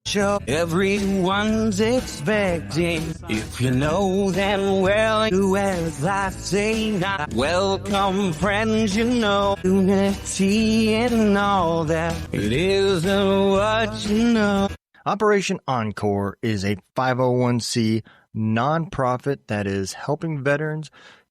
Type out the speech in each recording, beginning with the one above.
Show everyone's expecting. If you know them well, do as I say now. Welcome, friends, you know. Unity and all that. It isn't what you know. Operation Encore is a 501c nonprofit that is helping veterans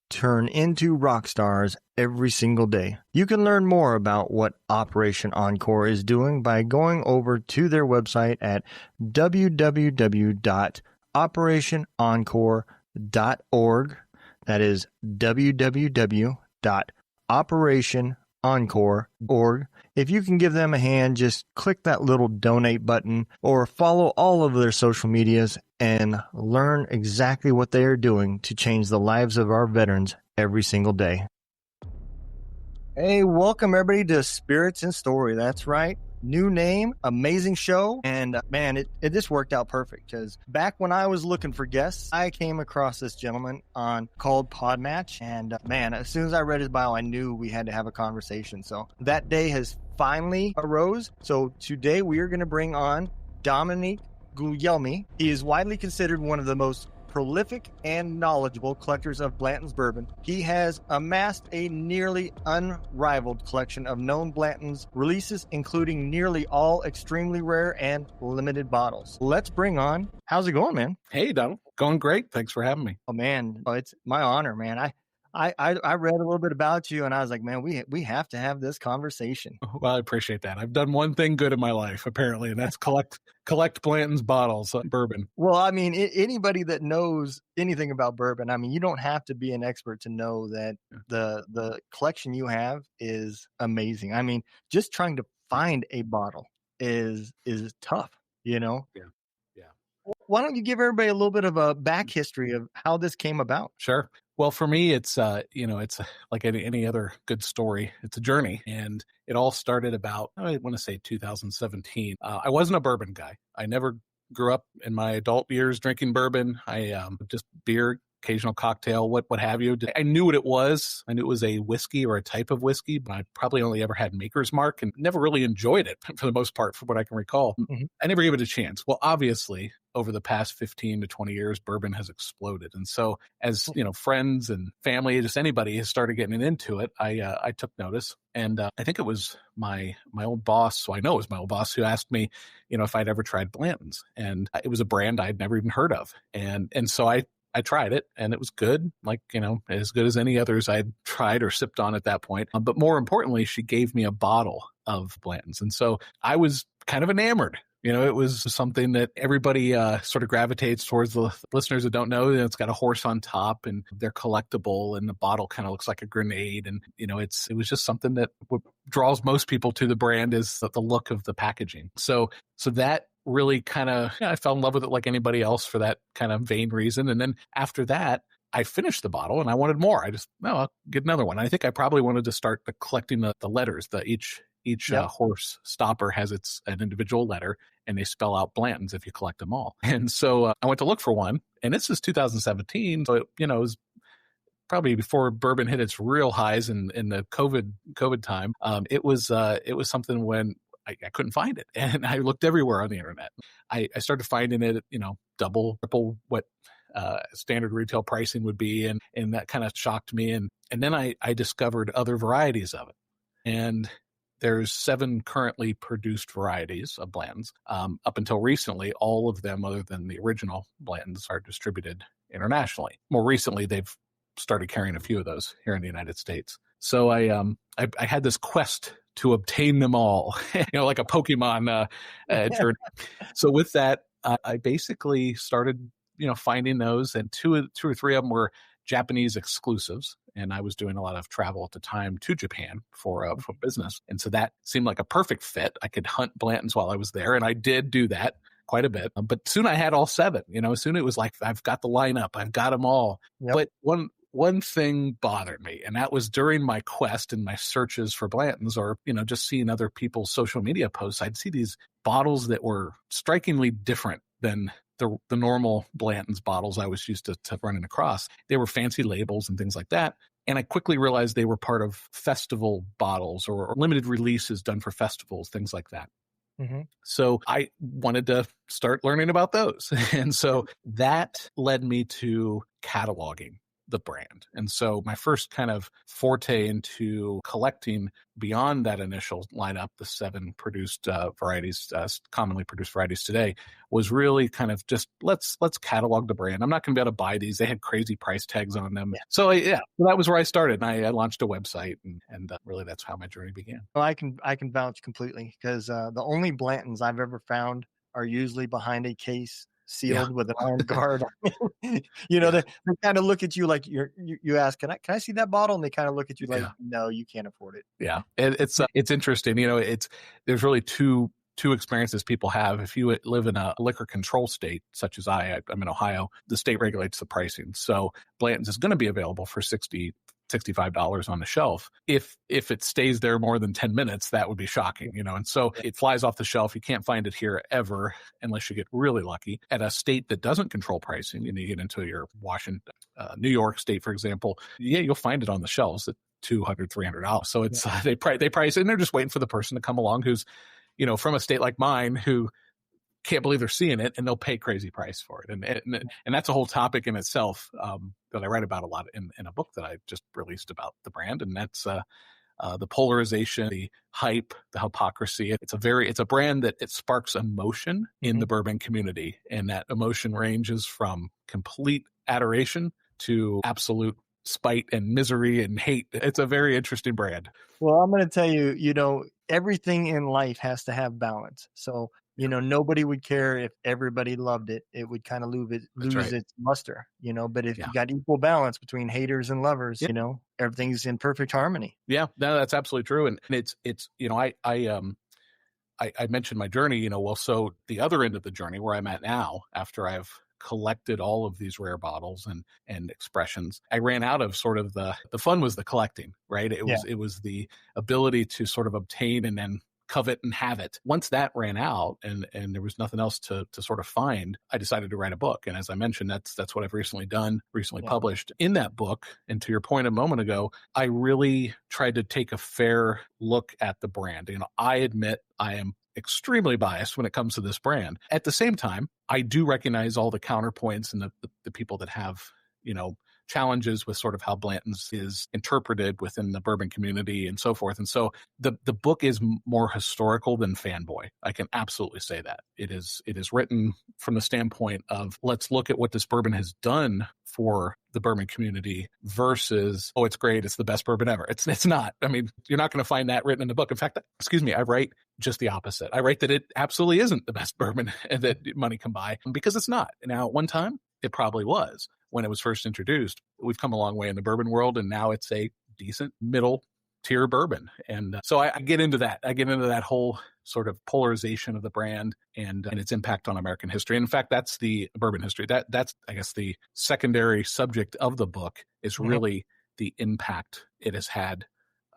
turn into rock stars every single day. You can learn more about what Operation Encore is doing by going over to their website at www.operationencore.org. That is www.operationencore.org. If you can give them a hand, just click that little donate button or follow all of their social medias and learn exactly what they are doing to change the lives of our veterans every single day. Hey, welcome everybody to Spirits and Story. That's right. New name, amazing show, and man, it just worked out perfect because back when I was looking for guests, I came across this gentleman called Podmatch, and man, as soon as I read his bio, I knew we had to have a conversation. So that day has finally arose. So today we are going to bring on Dominique Guglielmi. He is widely considered one of the most prolific and knowledgeable collectors of Blanton's bourbon. He has amassed a nearly unrivaled collection of known Blanton's releases, including nearly all extremely rare and limited bottles. Let's bring on, how's it going, man? Hey, Donald. Going great. Thanks for having me. Oh, man, it's my honor, man. I read a little bit about you, and I was like, man, we have to have this conversation. Well, I appreciate that. I've done one thing good in my life, apparently, and that's collect Blanton's bottles of bourbon. Well, I mean, anybody that knows anything about bourbon, I mean, you don't have to be an expert to know that the collection you have is amazing. I mean, just trying to find a bottle is tough, you know? Yeah. Why don't you give everybody a little bit of a back history of how this came about? Sure. Well, for me, it's it's like any other good story. It's a journey, and it all started about, I want to say 2017. I wasn't a bourbon guy. I never grew up in my adult years drinking bourbon. I just beer, occasional cocktail, what have you. I knew what it was. I knew it was a whiskey or a type of whiskey, but I probably only ever had Maker's Mark and never really enjoyed it for the most part, from what I can recall. Mm-hmm. I never gave it a chance. Well, obviously, over the past 15 to 20 years, bourbon has exploded. And so as, friends and family, just anybody has started getting into it, I took notice. And I think it was my old boss, so I know it was my old boss, who asked me, if I'd ever tried Blanton's. And it was a brand I'd never even heard of. And so I tried it, and it was good, like, as good as any others I'd tried or sipped on at that point. But more importantly, she gave me a bottle of Blanton's. And so I was kind of enamored. It was something that everybody sort of gravitates towards. The listeners that don't know, it's got a horse on top, and they're collectible, and the bottle kind of looks like a grenade. And, it was just something that what draws most people to the brand is the look of the packaging. So that really kind of, I fell in love with it like anybody else for that kind of vain reason. And then after that, I finished the bottle and I wanted more. I'll get another one. I think I probably wanted to start collecting the letters. Each horse stopper has an individual letter, and they spell out Blanton's if you collect them all. And so I went to look for one, and this is 2017. So, it was probably before bourbon hit its real highs in the COVID time. It was something when I couldn't find it, and I looked everywhere on the internet. I started finding it at, double, triple what standard retail pricing would be, and that kind of shocked me. And then I discovered other varieties of it, and there's 7 currently produced varieties of Blanton's. Up until recently, all of them, other than the original Blanton's, are distributed internationally. More recently, they've started carrying a few of those here in the United States. So I had this quest to obtain them all, like a Pokemon journey. So with that, I basically started, finding those, and two or three of them were Japanese exclusives. And I was doing a lot of travel at the time to Japan for business. And so that seemed like a perfect fit. I could hunt Blanton's while I was there. And I did do that quite a bit. But soon I had all 7, soon it was like, I've got the lineup. I've got them all. Yep. But one thing bothered me, and that was during my quest and my searches for Blanton's, or, just seeing other people's social media posts, I'd see these bottles that were strikingly different than the normal Blanton's bottles I was used to running across. They were fancy labels and things like that. And I quickly realized they were part of festival bottles or limited releases done for festivals, things like that. Mm-hmm. So I wanted to start learning about those. And so that led me to cataloging the brand. And so my first kind of forte into collecting beyond that initial lineup, the 7 produced varieties, commonly produced varieties today, was really kind of just let's catalog the brand. I'm not going to be able to buy these. They had crazy price tags on them. Yeah. So that was where I started. And I launched a website, and really that's how my journey began. Well, I can vouch completely, because the only Blantons I've ever found are usually behind a case, sealed with an armed guard. They kind of look at you like you ask, can I see that bottle? And they kind of look at you like, no, you can't afford it. Yeah. It's interesting. There's really two experiences people have. If you live in a liquor control state, such as I'm in Ohio, the state regulates the pricing. So Blanton's is going to be available for $65 on the shelf. If it stays there more than 10 minutes, that would be shocking, and so it flies off the shelf. You can't find it here ever unless you get really lucky. At a state that doesn't control pricing, you get into your Washington, New York state, for example, you'll find it on the shelves at $200, $300. So it's they price it, and they're just waiting for the person to come along who's, from a state like mine, who can't believe they're seeing it, and they'll pay crazy price for it. And that's a whole topic in itself that I write about a lot in a book that I just released about the brand. And that's the polarization, the hype, the hypocrisy. It's a brand that it sparks emotion in the bourbon community. And that emotion ranges from complete adoration to absolute spite and misery and hate. It's a very interesting brand. Well, I'm going to tell you, everything in life has to have balance. So, nobody would care if everybody loved it. It would kind of lose its luster, but if you got equal balance between haters and lovers, everything's in perfect harmony. Yeah, no, that's absolutely true. And it's I mentioned my journey, so the other end of the journey where I'm at now, after I've collected all of these rare bottles and expressions, I ran out of sort of the fun was the collecting, right? It was the ability to sort of obtain and then covet and have it. Once that ran out and there was nothing else to sort of find, I decided to write a book. And as I mentioned, that's what I've recently published. In that book, and to your point a moment ago, I really tried to take a fair look at the brand. I admit I am extremely biased when it comes to this brand. At the same time, I do recognize all the counterpoints and the people that have, challenges with sort of how Blanton's is interpreted within the bourbon community and so forth. And so the book is more historical than fanboy. I can absolutely say that. It is written from the standpoint of, let's look at what this bourbon has done for the bourbon community versus, oh, it's great, it's the best bourbon ever. It's not. I mean, you're not going to find that written in the book. In fact, I write just the opposite. I write that it absolutely isn't the best bourbon that money can buy, because it's not. Now, at one time, it probably was. When it was first introduced, we've come a long way in the bourbon world, and now it's a decent middle tier bourbon. And so I get into that. I get into that whole sort of polarization of the brand and its impact on American history. And in fact, that's the bourbon history. That's, I guess, the secondary subject of the book is really the impact it has had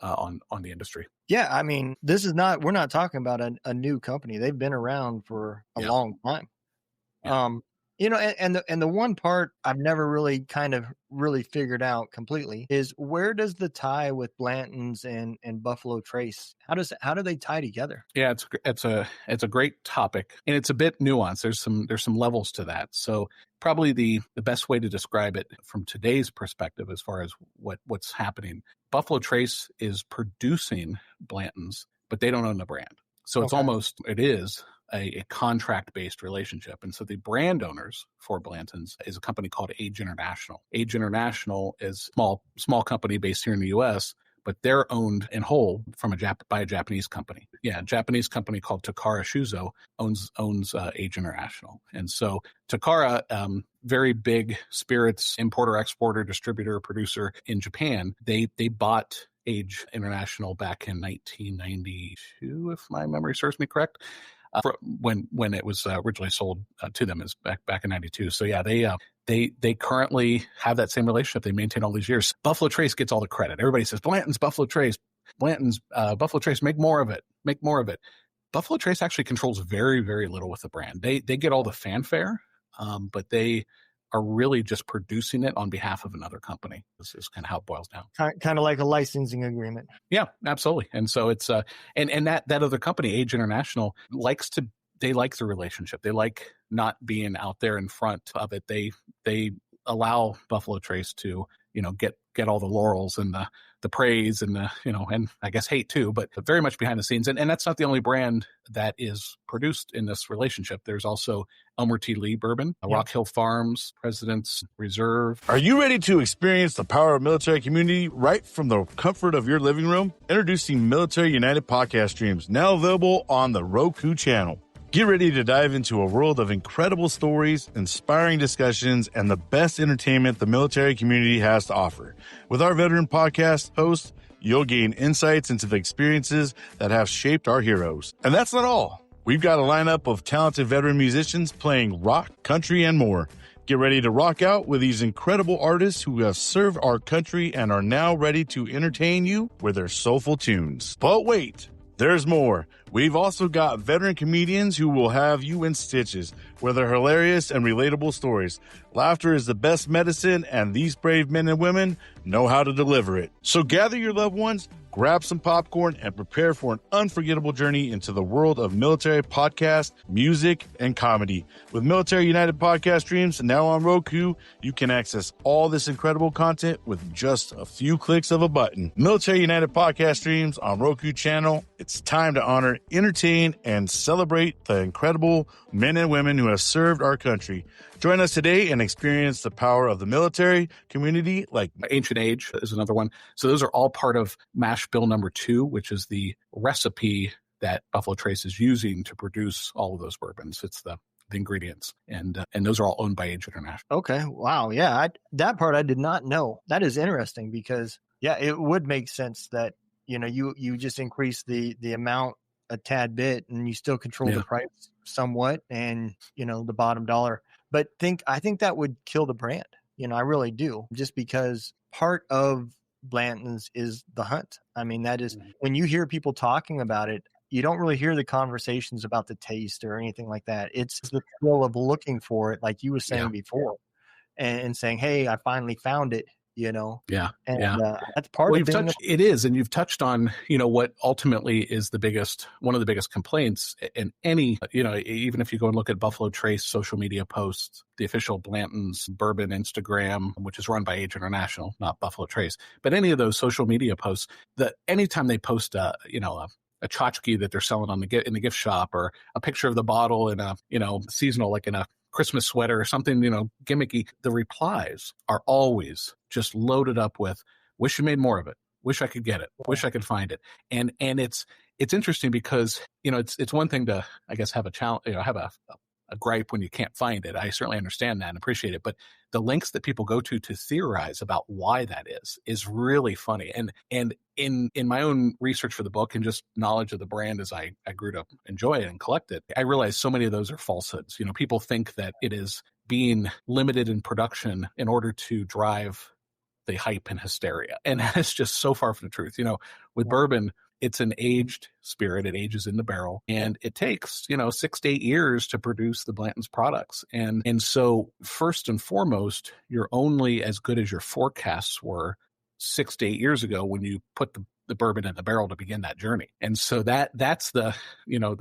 on the industry. Yeah, I mean, we're not talking about a new company. They've been around for a long time. Yeah. And the one part I've never really figured out completely is, where does the tie with Blanton's and Buffalo Trace? How do they tie together? Yeah, it's a great topic, and it's a bit nuanced. There's some levels to that. So probably the best way to describe it from today's perspective, as far as what's happening, Buffalo Trace is producing Blanton's, but they don't own the brand. So it is a contract-based relationship. And so the brand owners for Blanton's is a company called Age International. Age International is a small company based here in the U.S., but they're owned in whole by a Japanese company. Yeah, a Japanese company called Takara Shuzo owns Age International. And so Takara, very big spirits importer, exporter, distributor, producer in Japan, they bought Age International back in 1992, if my memory serves me correct. When it was originally sold to them, is back in 92. So yeah, they currently have that same relationship they maintain all these years. Buffalo Trace gets all the credit. Everybody says Blanton's Buffalo Trace, Buffalo Trace, make more of it. Buffalo Trace actually controls very, very little with the brand. They get all the fanfare, but they are really just producing it on behalf of another company. This is kind of how it boils down. Kind of like a licensing agreement. Yeah, absolutely. And so it's and that other company, Age International, they like the relationship. They like not being out there in front of it. They allow Buffalo Trace to, get all the laurels and the praise and and I guess hate too, but very much behind the scenes. And that's not the only brand that is produced in this relationship. There's also Elmer T. Lee Bourbon, Rock Hill Farms, President's Reserve. Are you ready to experience the power of military community right from the comfort of your living room? Introducing Military United podcast streams, now available on the Roku channel. Get ready to dive into a world of incredible stories, inspiring discussions, and the best entertainment the military community has to offer. With our veteran podcast hosts, you'll gain insights into the experiences that have shaped our heroes. And that's not all. We've got a lineup of talented veteran musicians playing rock, country, and more. Get ready to rock out with these incredible artists who have served our country and are now ready to entertain you with their soulful tunes. But wait, there's more. We've also got veteran comedians who will have you in stitches with their hilarious and relatable stories. Laughter is the best medicine, and these brave men and women know how to deliver it. So gather your loved ones, grab some popcorn, and prepare for an unforgettable journey into the world of military podcasts, music, and comedy. With Military United podcast streams now on Roku, you can access all this incredible content with just a few clicks of a button. Military United podcast streams on Roku channel. It's time to honor, entertain, and celebrate the incredible men and women who have served our country. Join us today and experience the power of the military community. Like Ancient Age is another one. So those are all part of Mash Bill number 2, which is the recipe that Buffalo Trace is using to produce all of those bourbons. It's the ingredients, and those are all owned by Age International. Okay, wow, yeah, that part I did not know. That is interesting because it would make sense that you just increase the amount a tad bit and you still control the price somewhat, and the bottom dollar. But I think that would kill the brand. I really do, just because part of Blanton's is the hunt. I mean, that is when you hear people talking about it, you don't really hear the conversations about the taste or anything like that. It's the thrill of looking for it, like you were saying before, and saying, "Hey, I finally found it." That's part of it. It is, and you've touched on what ultimately is one of the biggest complaints in any even if you go and look at Buffalo Trace social media posts, the official Blanton's bourbon Instagram, which is run by Age International, not Buffalo Trace, but any of those social media posts, that anytime they post a tchotchke that they're selling in the gift shop, or a picture of the bottle in a seasonal, like in a Christmas sweater or something, gimmicky, the replies are always just loaded up with, wish you made more of it. Wish I could get it. Wish I could find it. And it's interesting because, it's one thing to, I guess, have a challenge, have a gripe when you can't find it. I certainly understand that and appreciate it. But the links that people go to theorize about why that is really funny. And in my own research for the book and just knowledge of the brand as I grew to enjoy it and collect it, I realized so many of those are falsehoods. People think that it is being limited in production in order to drive the hype and hysteria. And that's just so far from the truth. With bourbon, it's an aged spirit. It ages in the barrel, and it takes, 6 to 8 years to produce the Blanton's products. And so first and foremost, you're only as good as your forecasts were 6 to 8 years ago when you put the bourbon in the barrel to begin that journey. And so that's the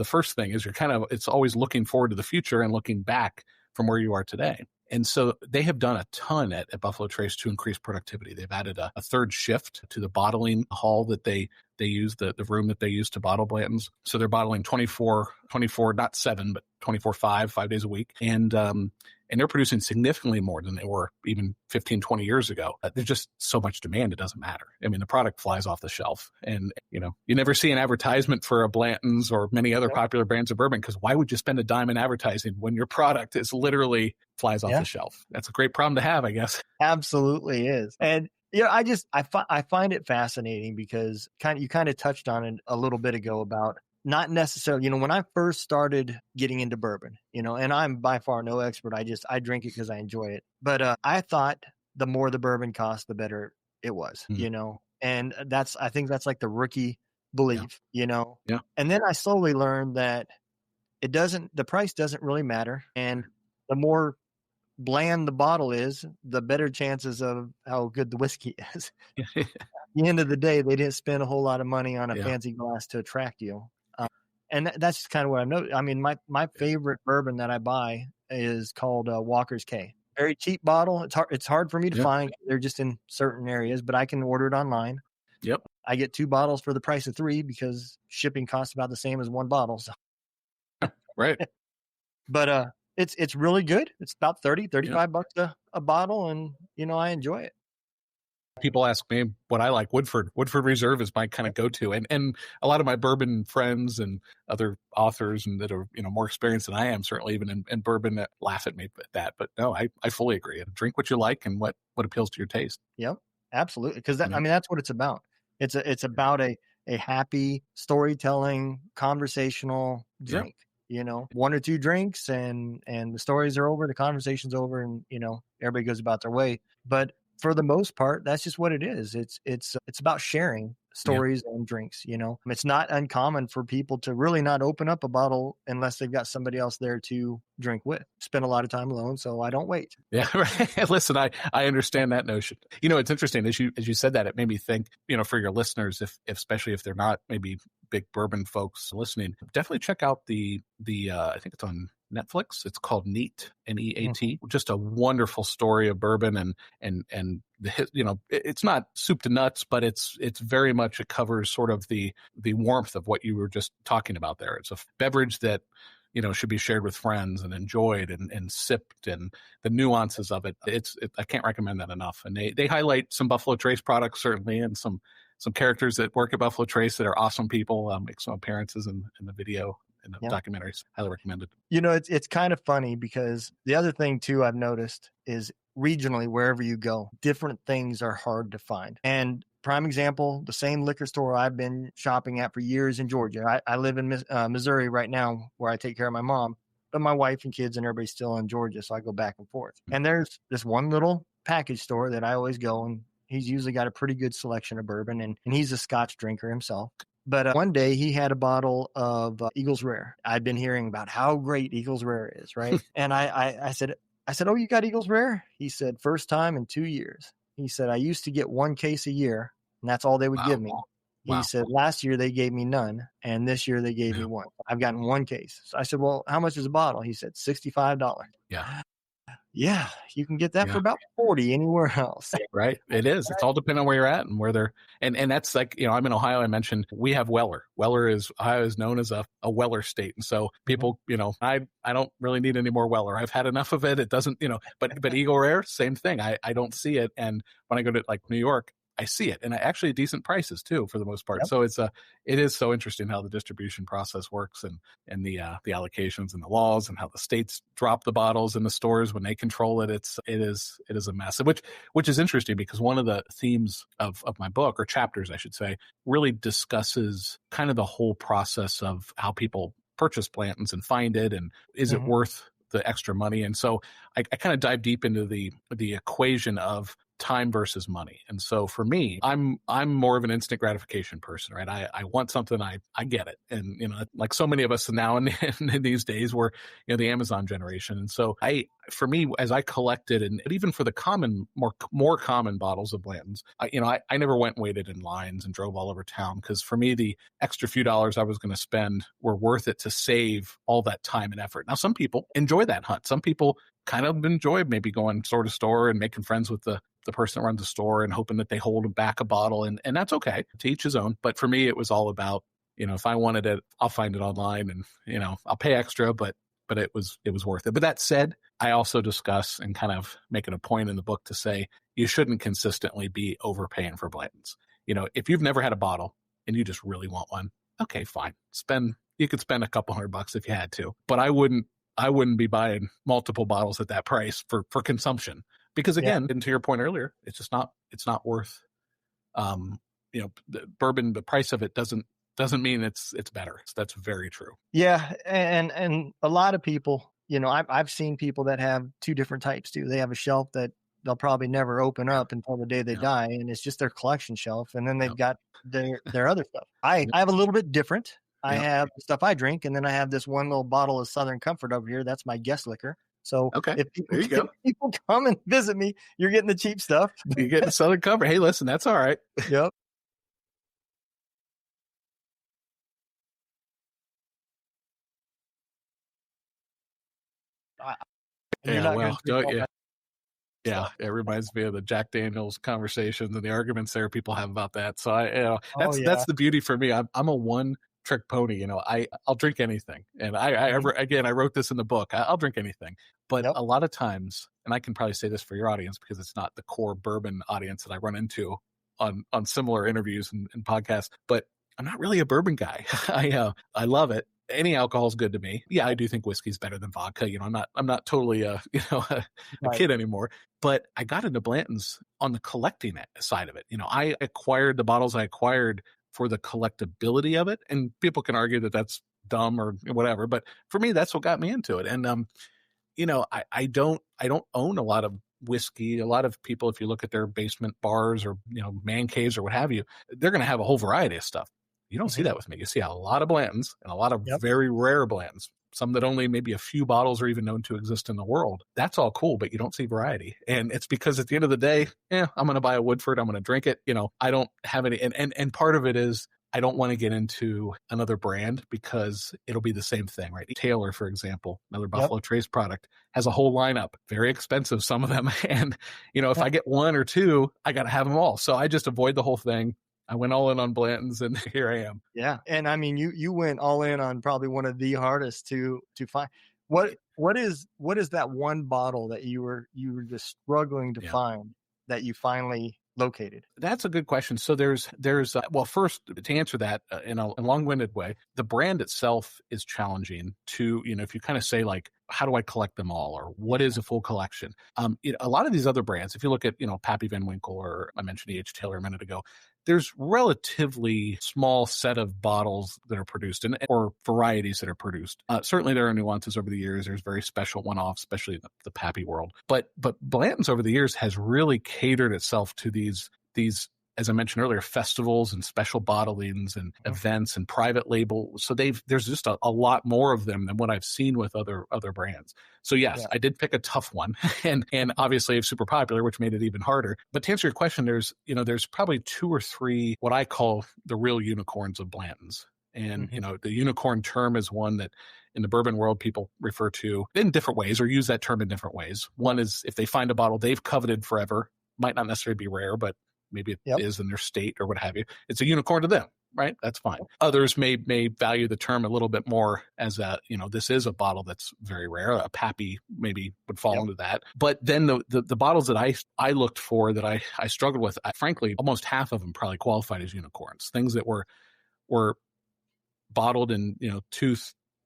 first thing is it's always looking forward to the future and looking back from where you are today. And so they have done a ton at Buffalo Trace to increase productivity. They've added a third shift to the bottling hall that they use, the room that they use to bottle Blanton's. So they're bottling 24, not 7, but 5 days a week. And they're producing significantly more than they were even 15, 20 years ago. There's just so much demand, it doesn't matter. I mean, the product flies off the shelf. And, you never see an advertisement for a Blanton's or many other popular brands of bourbon, because why would you spend a dime in advertising when your product is literally flies off the shelf? That's a great problem to have, I guess. Absolutely is. And I find it fascinating because you kind of touched on it a little bit ago about not necessarily, when I first started getting into bourbon, and I'm by far no expert. I drink it because I enjoy it. But I thought the more the bourbon cost, the better it was, and I think that's like the rookie belief, Yeah. And then I slowly learned that the price doesn't really matter. And the more bland the bottle is, the better chances of how good the whiskey is. At the end of the day, they didn't spend a whole lot of money on a fancy glass to attract you. And that's just kind of what I've noticed. I mean, my favorite bourbon that I buy is called Walker's K. Very cheap bottle. It's hard for me to find. They're just in certain areas, but I can order it online. Yep. I get 2 bottles for the price of 3 because shipping costs about the same as 1 bottle. So. Right. But it's really good. It's about $35 a bottle, and I enjoy it. People ask me what I like. Woodford Reserve is my kind of go-to, and a lot of my bourbon friends and other authors and that are more experienced than I am, certainly even in bourbon, that laugh at me at that. But no, I fully agree. Drink what you like and what appeals to your taste. Yep, absolutely. Because that's what it's about. It's about a happy storytelling conversational drink. Yep. 1 or 2 drinks and the stories are over, the conversation's over, and everybody goes about their way. But for the most part, that's just what it is. It's about sharing stories and drinks. It's not uncommon for people to really not open up a bottle unless they've got somebody else there to drink with. Spend a lot of time alone, so I don't wait. Yeah, right. Listen, I understand that notion. It's interesting as you said that, it made me think. For your listeners, if especially if they're not maybe big bourbon folks listening, definitely check out the I think it's on Netflix. It's called Neat, Neat. Mm-hmm. Just a wonderful story of bourbon, and it's not soup to nuts, but it's very much, it covers sort of the warmth of what you were just talking about there. It's a beverage that should be shared with friends and enjoyed and sipped, and the nuances of it. I can't recommend that enough. And they highlight some Buffalo Trace products certainly, and some characters that work at Buffalo Trace that are awesome people. Make some appearances in the video. In the documentaries. Highly recommended. It's kind of funny because the other thing too I've noticed is regionally, wherever you go, different things are hard to find. And prime example, the same liquor store I've been shopping at for years in Georgia. I live in Missouri right now, where I take care of my mom, but my wife and kids and everybody's still in Georgia, so I go back and forth. And there's this one little package store that I always go, and he's usually got a pretty good selection of bourbon, and he's a Scotch drinker himself. But one day he had a bottle of Eagles Rare. I'd been hearing about how great Eagles Rare is, right? And I said, "Oh, you got Eagles Rare?" He said, "First time in 2 years." He said, "I used to get 1 case a year, and that's all they would give me." He said, "Last year they gave me none, and this year they gave me 1. I've gotten 1 case." So I said, "Well, how much is a bottle?" He said, $65. Yeah, you can get that for about $40 anywhere else. Right. It is. It's all depending on where you're at and where they're, and that's like, I'm in Ohio. I mentioned we have Weller. Ohio is known as a Weller state. And so people, I don't really need any more Weller. I've had enough of it. It doesn't, but Eagle Rare, same thing. I don't see it. And when I go to like New York, I see it, and actually decent prices too, for the most part. Yep. So it is so interesting how the distribution process works, and the allocations and the laws, and how the states drop the bottles in the stores when they control it. It is a mess, which is interesting, because one of the themes of my book, or chapters, I should say, really discusses kind of the whole process of how people purchase Blantons and find it, and is it worth the extra money. And so I kind of dive deep into the equation of time versus money. And so for me, I'm more of an instant gratification person, right? I want something, I get it. And, like so many of us now in these days, we're, the Amazon generation. And so for me, as I collected, and even for the more common bottles of Blantons, I never went and waited in lines and drove all over town, because for me, the extra few dollars I was going to spend were worth it to save all that time and effort. Now, some people enjoy that hunt. Some people kind of enjoy maybe going store to store and making friends with the person that runs the store and hoping that they hold back a bottle. And that's okay, to each his own. But for me, it was all about, if I wanted it, I'll find it online, and, I'll pay extra, but it was worth it. But that said, I also discuss and kind of make it a point in the book to say, you shouldn't consistently be overpaying for Blantons. If you've never had a bottle and you just really want one, okay, fine. You could spend a couple $100 if you had to, but I wouldn't be buying multiple bottles at that price for consumption. Because again, and to your point earlier, it's not worth, the bourbon, the price of it doesn't mean it's better. That's very true. Yeah. And a lot of people, I've seen people that have 2 different types too. They have a shelf that they'll probably never open up until the day they die, and it's just their collection shelf. And then they've got their other stuff. I have a little bit different. I have the stuff I drink, and then I have this one little bottle of Southern Comfort over here. That's my guest liquor. So Okay, if people, there you go. if people come and visit me, you're getting the cheap stuff. You get the Southern Comfort. Hey, listen, that's all right. Yep. And you're Yeah, not well, going to don't you? Yeah, stuff. it reminds me of the Jack Daniels conversations and the arguments there people have about that. So Oh yeah. that's the beauty for me. I'm a one trick pony. I'll drink anything, and I wrote this in the book. I'll drink anything, but Yep. a lot of times, and I can probably say this for your audience because it's not the core bourbon audience that I run into on similar interviews and podcasts, but I'm not really a bourbon guy. I love it. Any alcohol is good to me. Yeah, I do think whiskey's better than vodka. I'm not totally a Right. kid anymore. But I got into Blanton's on the collecting side of it. I acquired the bottles I acquired for the collectability of it, and people can argue that that's dumb or whatever. But for me, that's what got me into it. And I don't own a lot of whiskey. A lot of people, if you look at their basement bars or man caves or what have you, they're going to have a whole variety of stuff. You don't see that with me. You see a lot of Blantons and a lot of Yep. very rare Blantons. Some that only maybe a few bottles are even known to exist in the world. That's all cool, but you don't see variety. And it's because at the end of the day, I'm going to buy a Woodford. I'm going to drink it. I don't have any. And part of it is I don't want to get into another brand because it'll be the same thing, right? Taylor, for example, another Buffalo Trace product, has a whole lineup, very expensive, some of them. And, if I get one or two, I got to have them all. So I just avoid the whole thing. I went all in on Blanton's, and here I am. Yeah. And I mean, you went all in on probably one of the hardest to find. What is that one bottle that you were just struggling to find that you finally located? That's a good question. So there's well, first to answer that in a long-winded way, the brand itself is challenging to, if you kind of say like, how do I collect them all, or what is a full collection? A lot of these other brands, if you look at, Pappy Van Winkle, or I mentioned E.H. Taylor a minute ago, there's relatively small set of bottles that are produced or varieties that are produced. Certainly there are nuances over the years. There's very special one-offs, especially in the Pappy world. But Blanton's over the years has really catered itself to these, as I mentioned earlier, festivals and special bottlings and events and private label. So there's just a lot more of them than what I've seen with other brands. So yes, I did pick a tough one, and obviously it's super popular, which made it even harder. But to answer your question, there's probably two or three what I call the real unicorns of Blanton's. And, the unicorn term is one that in the bourbon world, people refer to in different ways or use that term in different ways. One is if they find a bottle they've coveted forever, might not necessarily be rare, but maybe it is in their state or what have you. It's a unicorn to them, right? That's fine. Others may value the term a little bit more as this is a bottle that's very rare. A Pappy maybe would fall into that. But then the bottles that I looked for that I struggled with, frankly, almost half of them probably qualified as unicorns. Things that were bottled in 200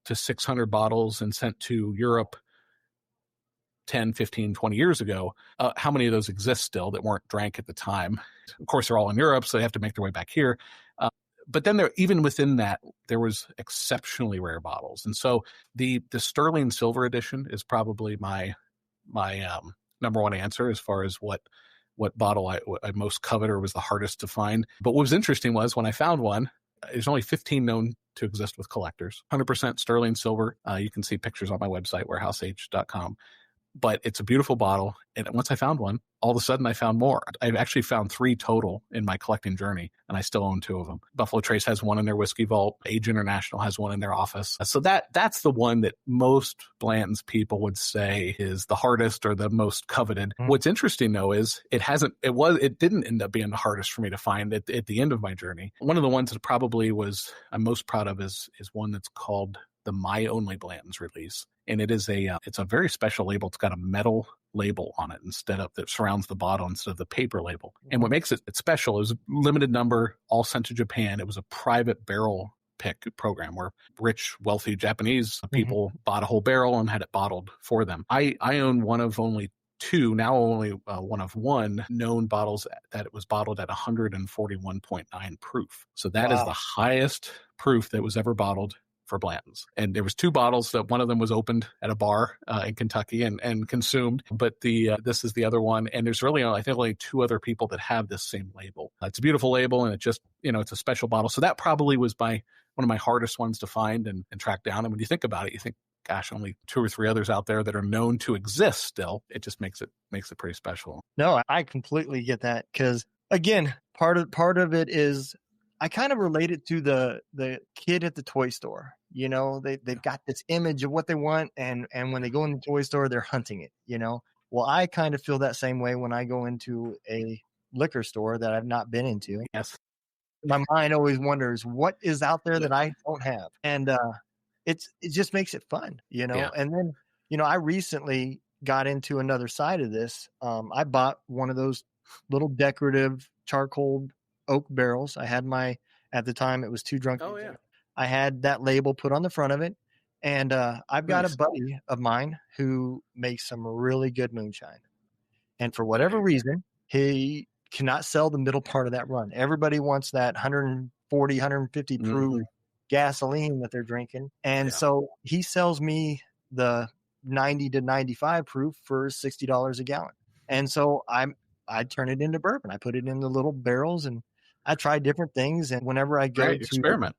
to 600 bottles and sent to Europe 10, 15, 20 years ago. How many of those exist still that weren't drank at the time? Of course, they're all in Europe, so they have to make their way back here. But then even within that, there was exceptionally rare bottles. And so the sterling silver edition is probably my number one answer as far as what bottle I most covet or was the hardest to find. But what was interesting was when I found one, there's only 15 known to exist with collectors, 100% sterling silver. You can see pictures on my website, warehouseage.com. But it's a beautiful bottle. And once I found one, all of a sudden I found more. I've actually found 3 total in my collecting journey, and I still own 2 of them. Buffalo Trace has one in their whiskey vault. Age International has one in their office. So that's the one that most Blanton's people would say is the hardest or the most coveted. Mm-hmm. What's interesting though is it didn't end up being the hardest for me to find at the end of my journey. One of the ones that probably I'm most proud of is one that's called the My Only Blanton's release. And it's a very special label. It's got a metal label on it that surrounds the bottle instead of the paper label. And what makes it special is a limited number, all sent to Japan. It was a private barrel pick program where rich, wealthy Japanese people bought a whole barrel and had it bottled for them. I own one of only 2, now only one of 1 known bottles that it was bottled at 141.9 proof. So that is the highest proof that was ever bottled for Blanton's. And there was 2 bottles that one of them was opened at a bar in Kentucky and consumed, but this is the other one. And there's really, I think, only 2 other people that have this same label. It's a beautiful label, and it just, it's a special bottle. So that probably was one of my hardest ones to find and track down. And when you think about it, you think, gosh, only 2 or 3 others out there that are known to exist still. It just makes it pretty special. No, I completely get that, because again, part of it is I kind of relate it to the kid at the toy store. You know, they've got this image of what they want, and when they go in the toy store, they're hunting it, you know. Well, I kind of feel that same way when I go into a liquor store that I've not been into. Yes. My mind always wonders what is out there that I don't have. And it just makes it fun, you know. Yeah. And then, you know, I recently got into another side of this. I bought one of those little decorative charcoal oak barrels. I had at the time it was Two Drunk. Oh, yeah. I had that label put on the front of it. And I've got Nice. a buddy of mine who makes some really good moonshine. And for whatever reason, he cannot sell the middle part of that run. Everybody wants that 140, 150 proof gasoline that they're drinking. And so he sells me the 90 to 95 proof for $60 a gallon. And so I turn it into bourbon. I put it in the little barrels, and I try different things. And whenever I go to experiment.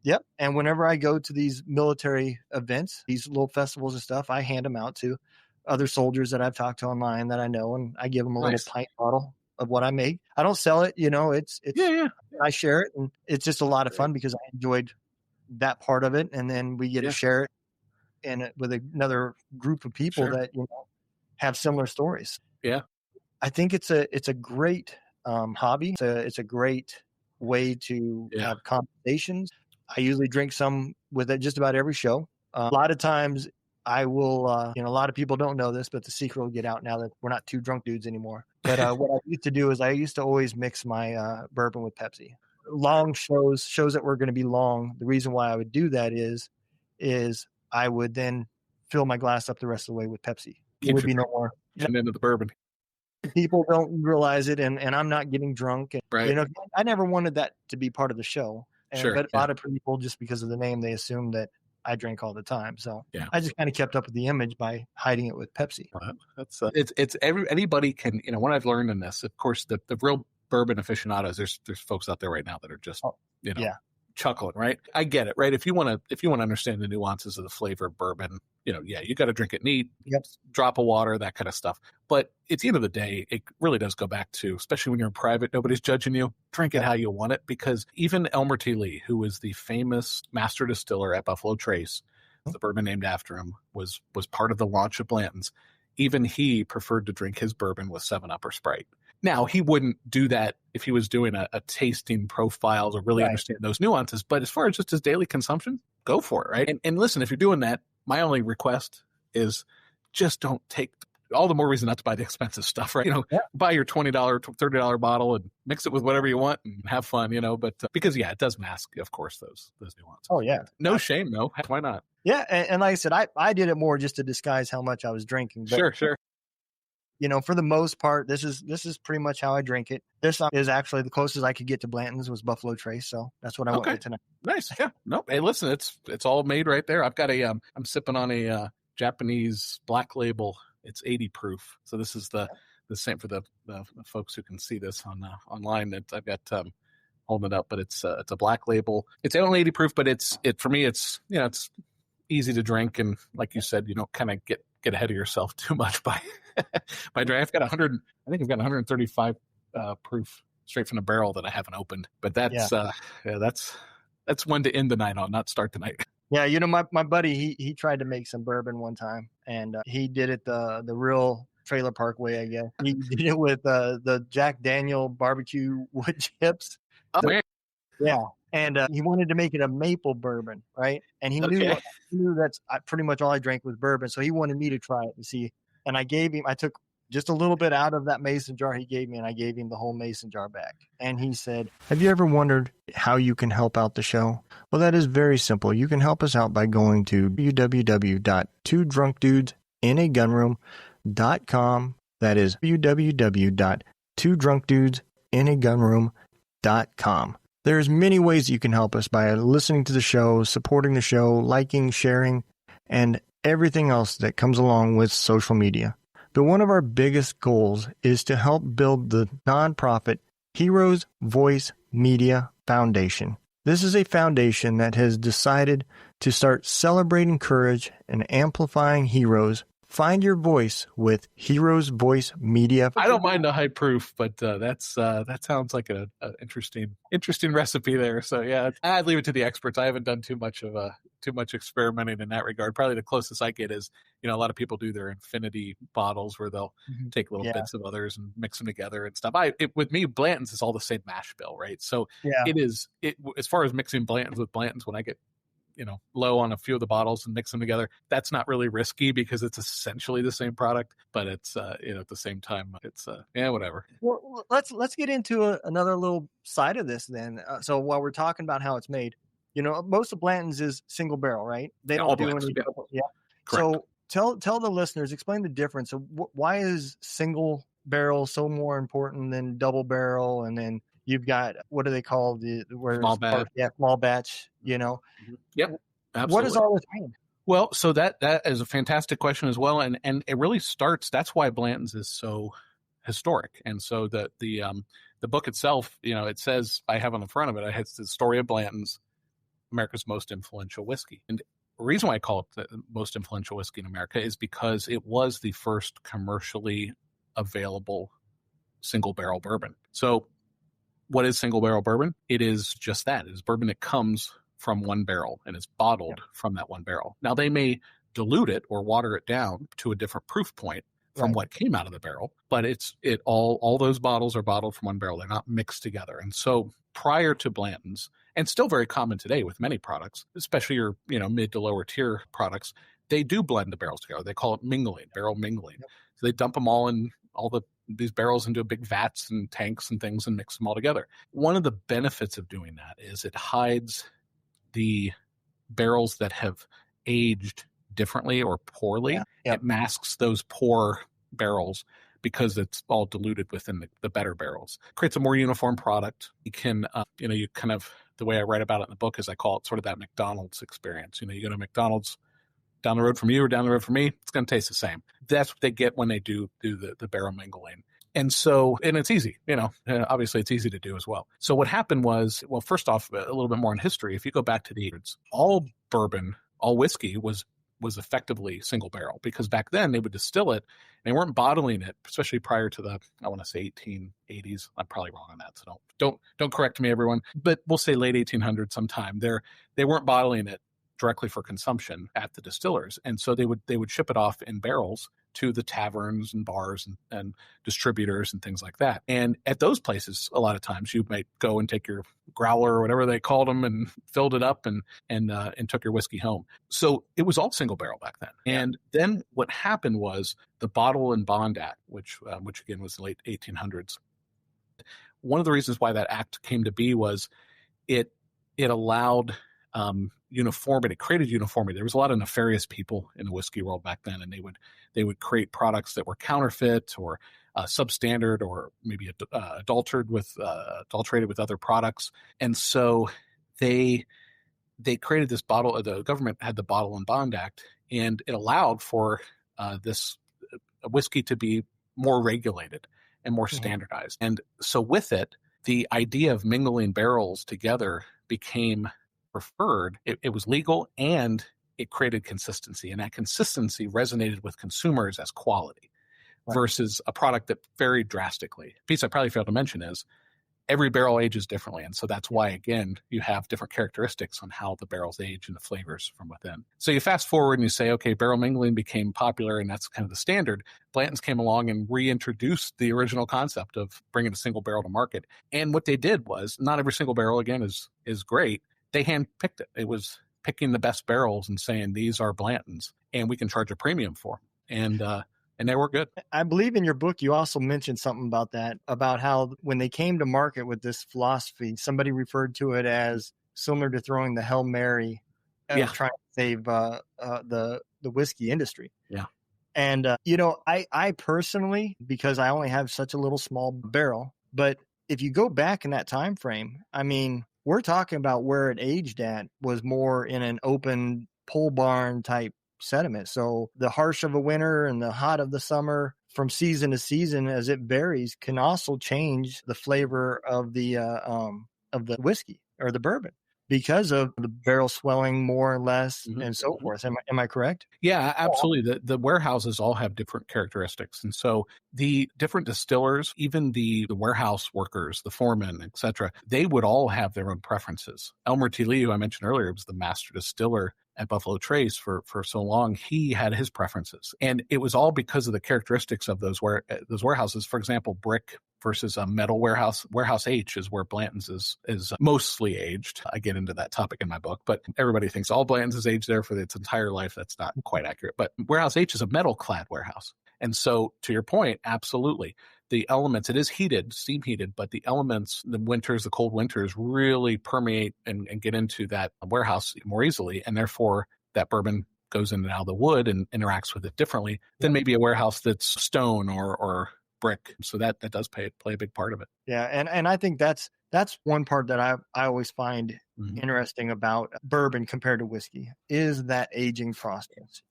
Yep. And whenever I go to these military events, these little festivals and stuff, I hand them out to other soldiers that I've talked to online that I know, and I give them a little pint bottle of what I make. I don't sell it, you know, it's I share it, and it's just a lot of fun because I enjoyed that part of it. And then we get to share it with another group of people that, you know, have similar stories. Yeah. I think it's a great hobby. It's a great way to have conversations. I usually drink some with it just about every show. A lot of times I will, you know, a lot of people don't know this, but the secret will get out now that we're not two drunk dudes anymore. But what I used to do is I used to always mix my bourbon with Pepsi. Long shows that were going to be long. The reason why I would do that is I would then fill my glass up the rest of the way with Pepsi. It would be no more. And into the bourbon. People don't realize it, and I'm not getting drunk. And, right. You know, I never wanted that to be part of the show. But a lot of people, just because of the name, they assume that I drink all the time. So I just kind of kept up with the image by hiding it with Pepsi. That's it's anybody can, you know, what I've learned in this, of course, the real bourbon aficionados, there's folks out there right now that are just, you know, chuckling, right? I get it, right? If you want to understand the nuances of the flavor of bourbon, you know, you got to drink it neat, drop of water, that kind of stuff. But at the end of the day, it really does go back to, especially when you're in private, nobody's judging you. Drink it how you want it, because even Elmer T. Lee, who was the famous master distiller at Buffalo Trace, the bourbon named after him, was part of the launch of Blanton's. Even he preferred to drink his bourbon with 7-Up or Sprite. Now, he wouldn't do that if he was doing a tasting profile to really understand those nuances. But as far as just his daily consumption, go for it, right? And listen, if you're doing that, my only request is just don't take all the more reason not to buy the expensive stuff, right? You know, buy your $20, $30 bottle and mix it with whatever you want and have fun, you know, but because, it does mask, of course, those nuances. Oh, yeah. No shame, though. Why not? Yeah. And like I said, I did it more just to disguise how much I was drinking. But, Sure. You know, for the most part, this is pretty much how I drink it. This is actually the closest I could get to Blanton's was Buffalo Trace, so that's what I went with tonight. Nice, yeah. No, hey, listen, it's all made right there. I've got I'm sipping on a Japanese black label. It's 80 proof, so this is the same for the folks who can see this on online. That I've got holding it up, but it's a black label. It's only 80 proof, but for me, it's it's easy to drink, and like you said, you don't kind of get ahead of yourself too much by drinking. I've got 135 proof straight from the barrel that I haven't opened, but that's one to end the night on, not start the night. Yeah, you know, my buddy, he tried to make some bourbon one time, and he did it the real trailer park way, I guess. He did it with the Jack Daniel barbecue wood chips. Oh, man. Yeah. And he wanted to make it a maple bourbon, right? And he knew that's pretty much all I drank was bourbon. So he wanted me to try it and see. And I took just a little bit out of that mason jar he gave me, and I gave him the whole mason jar back. And he said, "Have you ever wondered how you can help out the show?" Well, that is very simple. You can help us out by going to www.twodrunkdudesinAgunroom.com. That is www.twodrunkdudesinAgunroom.com. There's many ways you can help us by listening to the show, supporting the show, liking, sharing, and everything else that comes along with social media. But one of our biggest goals is to help build the nonprofit Heroes Voice Media Foundation. This is a foundation that has decided To start celebrating courage and amplifying heroes, find your voice with Heroes Voice Media. I don't mind the high proof, but that sounds like an interesting recipe there. So yeah, I'd leave it to the experts. I haven't done too much experimenting in that regard. Probably the closest I get is, a lot of people do their infinity bottles where they'll take little bits of others and mix them together and stuff. With me, Blanton's is all the same mash bill, right? So it as far as mixing Blanton's with Blanton's, when I get low on a few of the bottles and mix them together, that's not really risky because it's essentially the same product, but it's at the same time it's whatever. Well, let's get into another little side of this then. So while we're talking about how it's made, most of Blanton's is single barrel, right? They don't do any. Yeah. Correct. So tell the listeners, explain the difference. So why is single barrel so more important than double barrel? And then you've got, what do they call small batch? Small batch. Yep. Absolutely. What does all this mean? Well, so that is a fantastic question as well, and it really starts. That's why Blanton's is so historic, and so the book itself, it says, I have on the front of it, it has the story of Blanton's, America's most influential whiskey. And the reason why I call it the most influential whiskey in America is because it was the first commercially available single barrel bourbon. So what is single barrel bourbon? It is just that. It is bourbon that comes from one barrel and is bottled from that one barrel. Now they may dilute it or water it down to a different proof point from what came out of the barrel, but all those bottles are bottled from one barrel. They're not mixed together. And so prior to Blanton's, and still very common today with many products, especially your mid to lower tier products, they do blend the barrels together. They call it mingling, barrel mingling. So they dump them all in these barrels into big vats and tanks and things and mix them all together. One of the benefits of doing that is it hides the barrels that have aged differently or poorly. It masks those poor barrels because it's all diluted within the better barrels. Creates a more uniform product. You can, you kind of, the way I write about it in the book is I call it sort of that McDonald's experience. You go to McDonald's down the road from you or down the road from me, it's going to taste the same. That's what they get when they do the barrel mingling. And it's easy, obviously it's easy to do as well. So what happened was, well, first off, a little bit more in history. If you go back to the 1800s, all bourbon, all whiskey was effectively single barrel, because back then they would distill it and they weren't bottling it, especially prior to the, I want to say 1880s. I'm probably wrong on that. So don't correct me, everyone, but we'll say late 1800s sometime. They weren't bottling it directly for consumption at the distillers. And so they would ship it off in barrels to the taverns and bars and distributors and things like that. And at those places, a lot of times you might go and take your growler or whatever they called them and filled it up and took your whiskey home. So it was all single barrel back then. And then what happened was the Bottle and Bond Act, which again was the late 1800s. One of the reasons why that act came to be was it allowed uniformity. It created uniformity. There was a lot of nefarious people in the whiskey world back then, and they would create products that were counterfeit or substandard or maybe adulterated with other products. And so they created this bottle. The government had the Bottle and Bond Act, and it allowed for this whiskey to be more regulated and more standardized. And so with it, the idea of mingling barrels together became preferred. It was legal, and it created consistency, and that consistency resonated with consumers as quality versus a product that varied drastically. A piece I probably failed to mention is every barrel ages differently, and so that's why, again, you have different characteristics on how the barrels age and the flavors from within. So you fast forward and you say, okay, barrel mingling became popular, and that's kind of the standard. Blanton's came along and reintroduced the original concept of bringing a single barrel to market. And what they did was, not every single barrel, again, is great. They handpicked it. It was picking the best barrels and saying, these are Blanton's, and we can charge a premium for them. And they were good. I believe in your book, you also mentioned something about that, about how when they came to market with this philosophy, somebody referred to it as similar to throwing the Hail Mary, trying to save the whiskey industry. Yeah. And, I personally, because I only have such a little small barrel, but if you go back in that time frame, I mean, we're talking about where it aged at was more in an open pole barn type sediment. So the harsh of a winter and the hot of the summer, from season to season, as it varies, can also change the flavor of the whiskey or the bourbon. because of the barrel swelling more or less Mhm. and so forth. Am I correct? Yeah, absolutely. The warehouses all have different characteristics. And so the different distillers, even the warehouse workers, the foremen, et cetera, they would all have their own preferences. Elmer T. Lee, who I mentioned earlier, was the master distiller at Buffalo Trace for so long. He had his preferences. And it was all because of the characteristics of those warehouses. For example, brick versus a metal warehouse. Warehouse H is where Blanton's is mostly aged. I get into that topic in my book, but everybody thinks all Blanton's is aged there for its entire life. That's not quite accurate. But Warehouse H is a metal-clad warehouse. And so, to your point, absolutely. The elements, it is heated, steam heated, but the elements, the cold winters really permeate and get into that warehouse more easily. And therefore, that bourbon goes in and out of the wood and interacts with it differently than maybe a warehouse that's stone or brick. So that does play a big part of it. Yeah. And I think that's one part that I always find interesting about bourbon compared to whiskey is that aging process.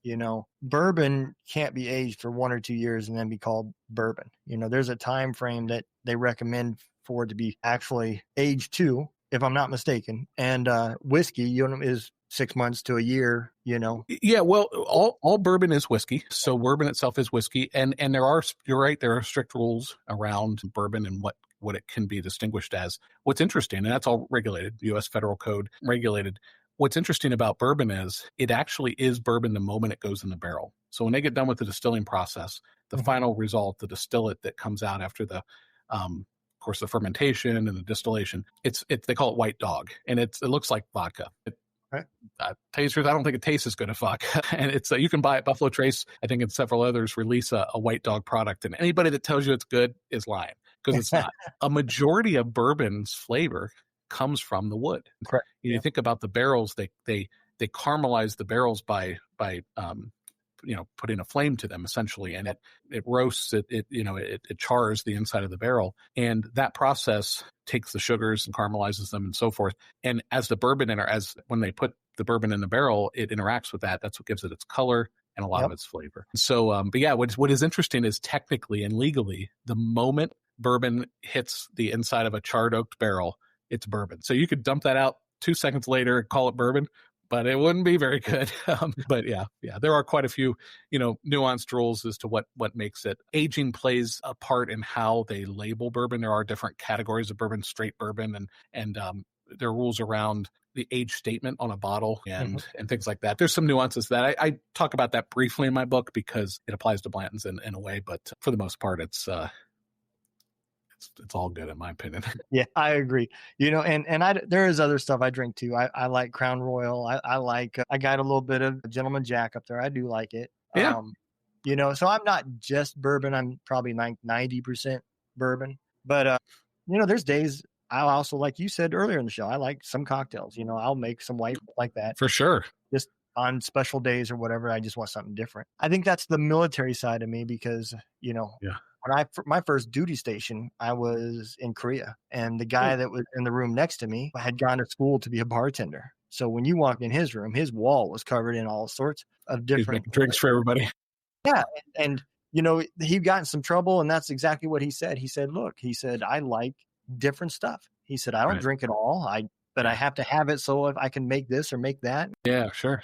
Bourbon can't be aged for 1 or 2 years and then be called bourbon. There's a time frame that they recommend for it to be actually aged to, if I'm not mistaken. And whiskey, is 6 months to a year, Yeah, well, all bourbon is whiskey. So bourbon itself is whiskey. And you're right, there are strict rules around bourbon and what it can be distinguished as. What's interesting, and that's all regulated, U.S. Federal Code regulated. What's interesting about bourbon is it actually is bourbon the moment it goes in the barrel. So when they get done with the distilling process, the final result, the distillate that comes out after the, of course, the fermentation and the distillation, they call it white dog, and it looks like vodka. Tell you the truth, I don't think it tastes as good as vodka. And it's you can buy it. Buffalo Trace, I think, and several others release a white dog product, and anybody that tells you it's good is lying because it's not. A majority of bourbon's flavor comes from the wood. Correct. You think about the barrels; they caramelize the barrels by putting a flame to them essentially, and it roasts it chars the inside of the barrel, and that process takes the sugars and caramelizes them and so forth. And as the bourbon when they put the bourbon in the barrel, it interacts with that. That's what gives it its color and a lot of its flavor. So, but yeah, what is interesting is technically and legally, the moment bourbon hits the inside of a charred oaked barrel, it's bourbon. So you could dump that out 2 seconds later and call it bourbon, but it wouldn't be very good. But yeah, there are quite a few, nuanced rules as to what makes it. Aging plays a part in how they label bourbon. There are different categories of bourbon, straight bourbon, and there are rules around the age statement on a bottle and things like that. There's some nuances that I talk about that briefly in my book because it applies to Blanton's in a way, but for the most part, it's all good in my opinion. Yeah, I agree. There is other stuff I drink too. I like Crown Royal. I got a little bit of Gentleman Jack up there. I do like it. Yeah. So I'm not just bourbon. I'm probably 90% bourbon. But there's days I also, like you said earlier in the show, I like some cocktails. I'll make some white like that For sure. just on special days or whatever. I just want something different. I think that's the military side of me because when my first duty station, I was in Korea, and the guy that was in the room next to me had gone to school to be a bartender. So when you walked in his room, his wall was covered in all sorts of different drinks for everybody. Yeah. And he got in some trouble, and that's exactly what he said. He said, look, I like different stuff. He said, I don't drink it all. But I have to have it so if I can make this or make that. Yeah, sure.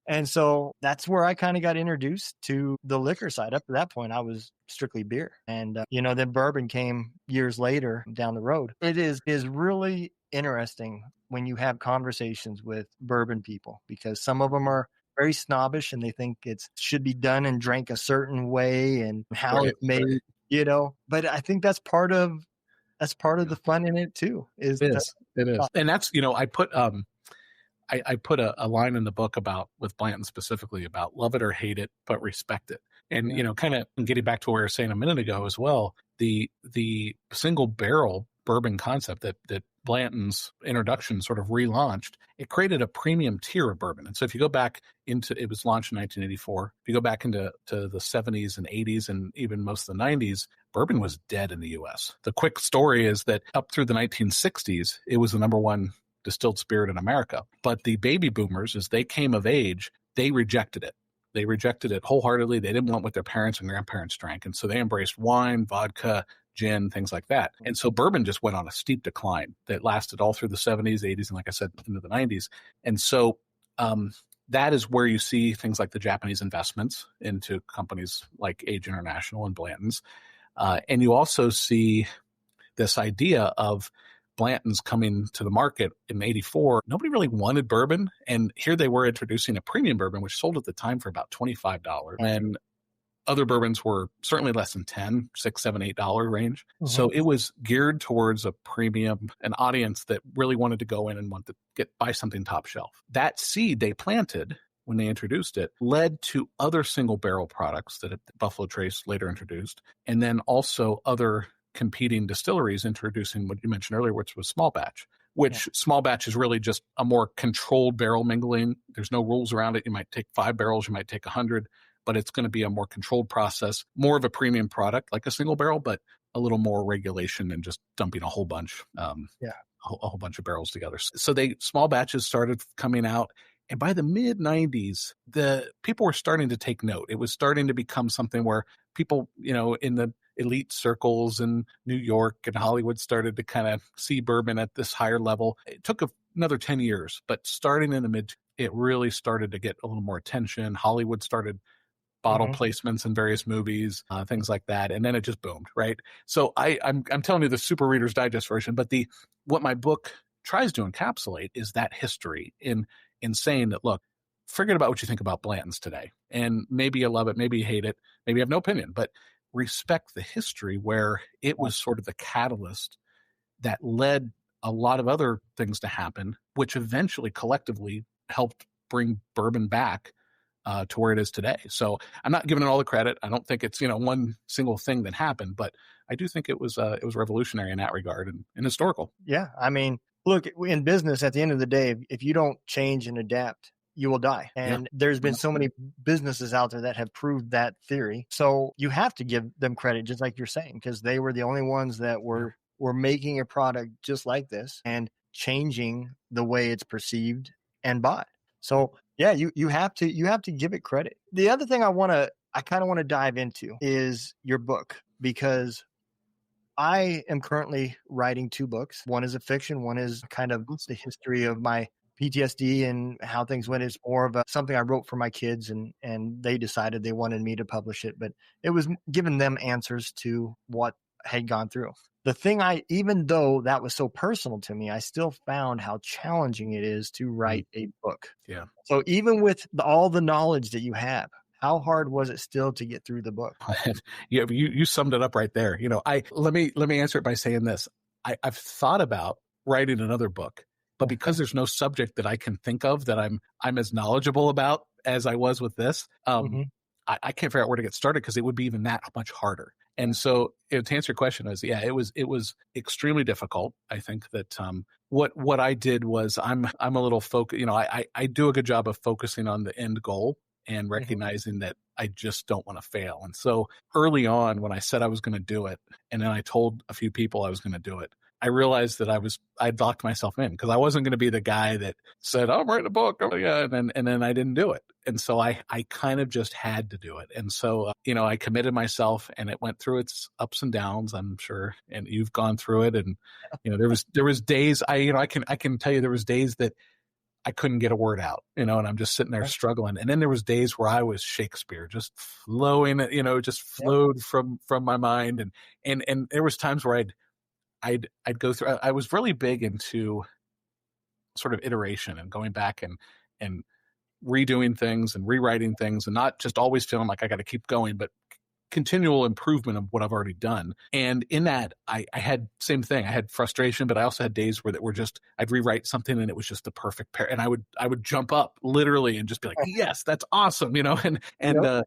And so that's where I kind of got introduced to the liquor side. Up to that point, I was strictly beer. And, then bourbon came years later down the road. It is really interesting when you have conversations with bourbon people because some of them are very snobbish and they think it should be done and drank a certain way and how it's made, But I think that's part of the fun in it too. It is. And that's, I put a line in the book with Blanton specifically about love it or hate it, but respect it. And, kind of getting back to what we were saying a minute ago as well, the single barrel bourbon concept that Blanton's introduction sort of relaunched, it created a premium tier of bourbon. And so if you go back it was launched in 1984. If you go back into the 70s and 80s and even most of the 90s, bourbon was dead in the U.S. The quick story is that up through the 1960s, it was the number one distilled spirit in America. But the baby boomers, as they came of age, they rejected it. They rejected it wholeheartedly. They didn't want what their parents and grandparents drank. And so they embraced wine, vodka, gin, things like that. And so bourbon just went on a steep decline that lasted all through the 70s, 80s, and like I said, into the 90s. And so that is where you see things like the Japanese investments into companies like Age International and Blanton's. And you also see this idea of Blanton's coming to the market in 84. Nobody really wanted bourbon. And here they were introducing a premium bourbon, which sold at the time for about $25. And other bourbons were certainly less than $10, $6, $7, $8 range. So it was geared towards a premium, an audience that really wanted to go in and want to buy something top shelf. That seed they planted when they introduced it led to other single barrel products that Buffalo Trace later introduced, and then also other competing distilleries introducing what you mentioned earlier, which was small batch, small batch is really just a more controlled barrel mingling. There's no rules around it. You might take 5 barrels, you might take 100, but it's going to be a more controlled process, more of a premium product like a single barrel, but a little more regulation than just dumping a whole bunch, a whole bunch of barrels together. So small batches started coming out. And by the mid 90s, the people were starting to take note. It was starting to become something where people, in the elite circles in New York and Hollywood started to kind of see bourbon at this higher level. It took another 10 years, but starting in the mid, it really started to get a little more attention. Hollywood started bottle placements in various movies, things like that. And then it just boomed, right? So I'm telling you the Super Reader's Digest version, but what my book tries to encapsulate is that history in saying that, look, forget about what you think about Blanton's today. And maybe you love it, maybe you hate it, maybe you have no opinion, but respect the history where it was sort of the catalyst that led a lot of other things to happen, which eventually collectively helped bring bourbon back to where it is today. So I'm not giving it all the credit. I don't think it's, one single thing that happened, but I do think it was revolutionary in that regard and historical. Yeah. I mean, look, in business, at the end of the day, if you don't change and adapt, you will die. And there's been so many businesses out there that have proved that theory. So you have to give them credit, just like you're saying, because they were the only ones that were making a product just like this and changing the way it's perceived and bought. So yeah, you have to give it credit. The other thing I kind of want to dive into is your book, because I am currently writing 2 books. One is a fiction. One is kind of the history of my PTSD and how things went. It's more of something I wrote for my kids, and they decided they wanted me to publish it. But it was giving them answers to what had gone through. The thing even though that was so personal to me, I still found how challenging it is to write a book. Yeah. So even with all the knowledge that you have, how hard was it still to get through the book? You summed it up right there. Let me answer it by saying this. I've thought about writing another book, but because there's no subject that I can think of that I'm as knowledgeable about as I was with this, I can't figure out where to get started because it would be even that much harder. And so to answer your question it was extremely difficult. I think that what I did was I'm a little focused. I do a good job of focusing on the end goal and recognizing that I just don't want to fail. And so early on, when I said I was going to do it, and then I told a few people I was going to do it, I realized that I'd locked myself in because I wasn't going to be the guy that said, I'm writing a book. Oh, yeah. And then I didn't do it. And so I kind of just had to do it. And so, I committed myself, and it went through its ups and downs, I'm sure. And you've gone through it. And, there was days I can tell you there was days that I couldn't get a word out, and I'm just sitting there struggling. And then there was days where I was Shakespeare, just flowing, just flowed from my mind. And there was times where I'd go through, I was really big into sort of iteration and going back and redoing things and rewriting things, and not just always feeling like I got to keep going, but continual improvement of what I've already done. And in that, I had same thing. I had frustration, but I also had days where I'd rewrite something and it was just the perfect pair. And I would jump up literally and just be like, yes, that's awesome.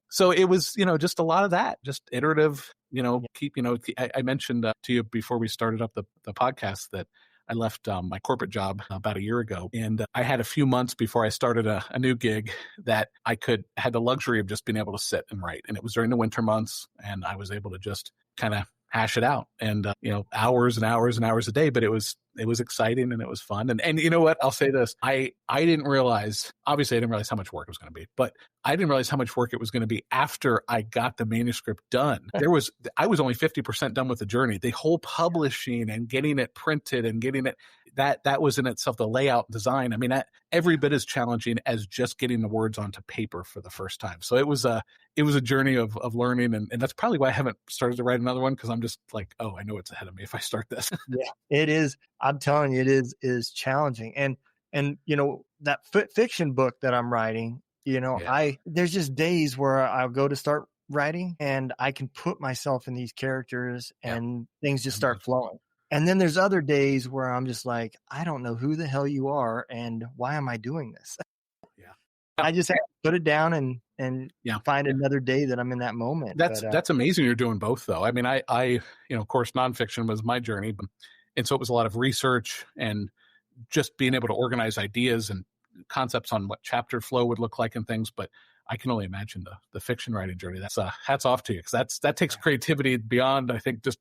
So it was, just a lot of that, just iterative, I mentioned to you before we started up the podcast that I left my corporate job about a year ago, and I had a few months before I started a new gig that I had the luxury of just being able to sit and write. And it was during the winter months, and I was able to just kind of hash it out. And, hours and hours and hours a day, but it was exciting and it was fun. And you know what? I'll say this. I didn't realize, obviously I didn't realize how much work it was going to be, but I didn't realize how much work it was going to be after I got the manuscript done. I was only 50% done with the journey. The whole publishing and getting it printed and getting it, that was in itself, the layout design. I mean, every bit as challenging as just getting the words onto paper for the first time. So it was a journey of learning. And that's probably why I haven't started to write another one. Cause I'm just like, oh, I know what's ahead of me if I start this. Yeah, it is. I'm telling you, it is challenging. And that fiction book that I'm writing, there's just days where I'll go to start writing and I can put myself in these characters and things just start flowing. And then there's other days where I'm just like, I don't know who the hell you are and why am I doing this? Yeah. I just have to put it down and find another day that I'm in that moment. That's amazing. You're doing both though. I mean, I of course, nonfiction was my journey, and so it was a lot of research and just being able to organize ideas and concepts on what chapter flow would look like and things. But I can only imagine the fiction writing journey. That's hats off to you, because that takes creativity beyond, I think, just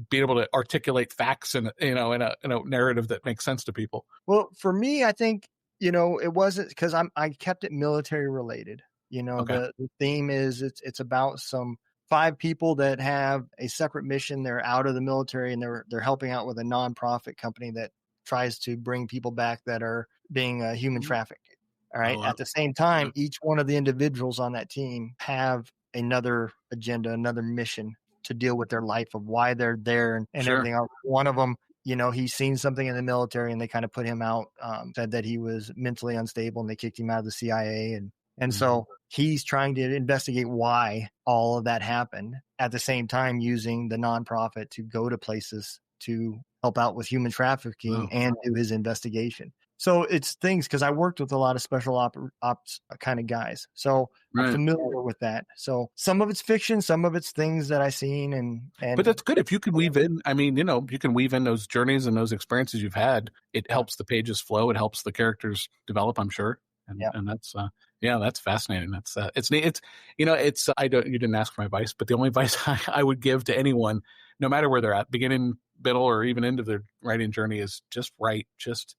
being able to articulate facts in a narrative that makes sense to people. Well, for me, I think it wasn't because I kept it military related. Okay. The theme is it's about some 5 people that have a separate mission. They're out of the military and they're helping out with a nonprofit company that tries to bring people back that are being human trafficked. All right. Oh, At the same time, each one of the individuals on that team have another agenda, another mission to deal with their life of why they're there and Sure. everything else. One of them, he's seen something in the military and they kind of put him out, said that he was mentally unstable and they kicked him out of the CIA. And so he's trying to investigate why all of that happened, at the same time using the nonprofit to go to places to help out with human trafficking and do his investigation. So it's things, because I worked with a lot of special ops kind of guys. So I'm familiar with that. So some of it's fiction, some of it's things that I've seen. And but that's good if you can weave in. I mean, you can weave in those journeys and those experiences you've had. It helps the pages flow. It helps the characters develop, I'm sure. And that's that's fascinating. That's it's neat. You didn't ask for my advice, but the only advice I would give to anyone, no matter where they're at, beginning, middle, or even into their writing journey, is just write. Just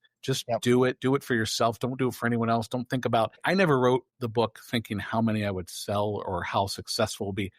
do it. Do it for yourself. Don't do it for anyone else. Don't think about. I never wrote the book thinking how many I would sell or how successful it would be.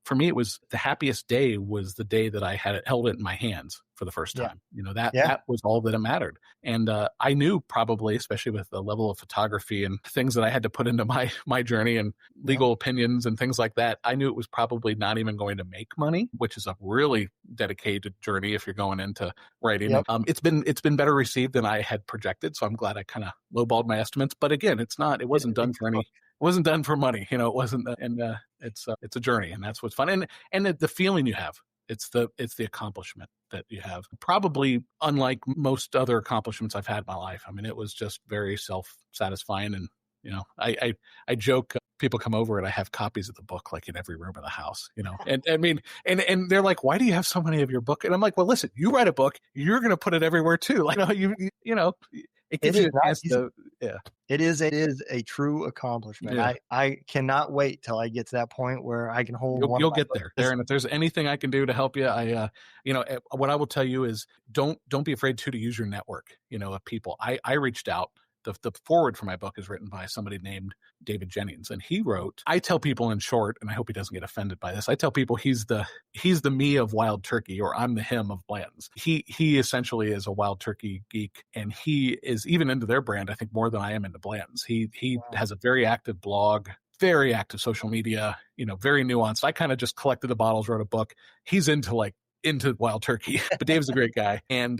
For me, it was the happiest day was the day that I held it in my hands for the first time. That was all that it mattered. And I knew probably, especially with the level of photography and things that I had to put into my journey and legal opinions and things like that, I knew it was probably not even going to make money, which is a really dedicated journey if you're going into writing. Yep. It's been better received than I had projected, so I'm glad I kind of lowballed my estimates. But again, it wasn't done for any. It wasn't done for money, it wasn't, and it's a journey, and that's what's fun. And the feeling you have, it's the accomplishment that you have. Probably unlike most other accomplishments I've had in my life. I mean, it was just very self-satisfying. And, I joke, people come over and I have copies of the book, like in every room of the house, and I mean, and they're like, why do you have so many of your book? And I'm like, well, listen, you write a book, you're going to put it everywhere too. Like, it gives you a chance to, It is a true accomplishment. Yeah. I cannot wait till I get to that point where I can hold one. You'll get there, Darren. If there's anything I can do to help you, what I will tell you is don't be afraid to use your network, of people. I reached out. The foreword for my book is written by somebody named David Jennings, and he wrote, I tell people in short, and I hope he doesn't get offended by this, I tell people he's the me of Wild Turkey, or I'm the him of Blanton's. He essentially is a Wild Turkey geek, and he is even into their brand, I think, more than I am into Blanton's. He has a very active blog, very active social media, very nuanced. I kind of just collected the bottles, wrote a book. He's into Wild Turkey, but Dave's a great guy. And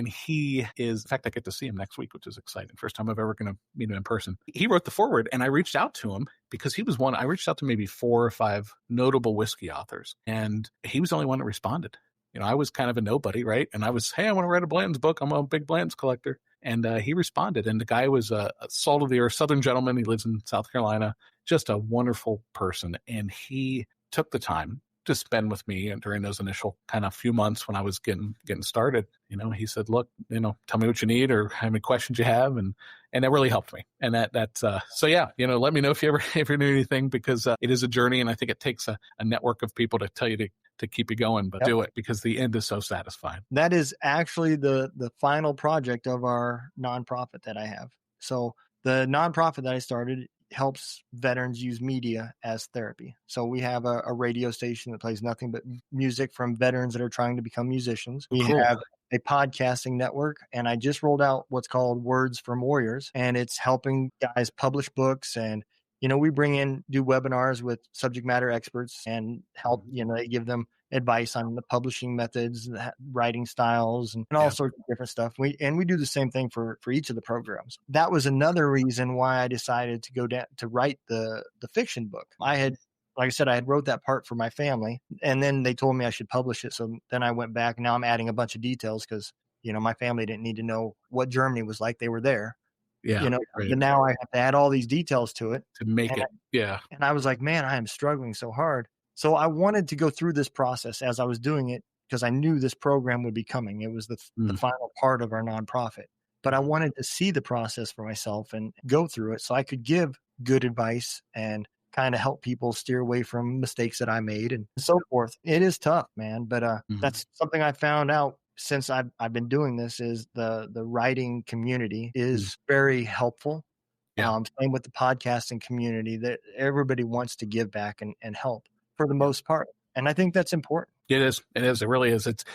he is, in fact, I get to see him next week, which is exciting. First time I've ever going to meet him in person. He wrote the foreword, and I reached out to him because he was I reached out to maybe 4 or 5 notable whiskey authors, and he was the only one that responded. I was kind of a nobody, right? And I was, hey, I want to write a Blanton's book. I'm a big Blanton's collector. And he responded, and the guy was a salt of the earth Southern gentleman. He lives in South Carolina, just a wonderful person. And he took the time to spend with me during those initial kind of few months when I was getting started. He said, look, tell me what you need or how many questions you have. And that really helped me. And so yeah, let me know if you ever need anything, because it is a journey. And I think it takes a network of people to tell you to to keep you going, but do it because the end is so satisfying. That is actually the final project of our nonprofit that I have. So the nonprofit that I started helps veterans use media as therapy. So we have a radio station that plays nothing but music from veterans that are trying to become musicians. We have a podcasting network, and I just rolled out what's called Words from Warriors, and it's helping guys publish books. And we do webinars with subject matter experts and help, they give them advice on the publishing methods, the writing styles, and all sorts of different stuff. We do the same thing for each of the programs. That was another reason why I decided to go down to write the fiction book. Like I said, I had wrote that part for my family, and then they told me I should publish it. So then I went back. Now I'm adding a bunch of details because, my family didn't need to know what Germany was like. They were there. Yeah. But now I have to add all these details to it to make it. And I was like, man, I am struggling so hard. So I wanted to go through this process as I was doing it because I knew this program would be coming. It was the final part of our nonprofit. But I wanted to see the process for myself and go through it so I could give good advice and kind of help people steer away from mistakes that I made and so forth. It is tough, man. But that's something I found out since I've been doing this is the writing community is very helpful. Same with the podcasting community, that everybody wants to give back and help for the most part. And I think that's important. It is. It really is. It's,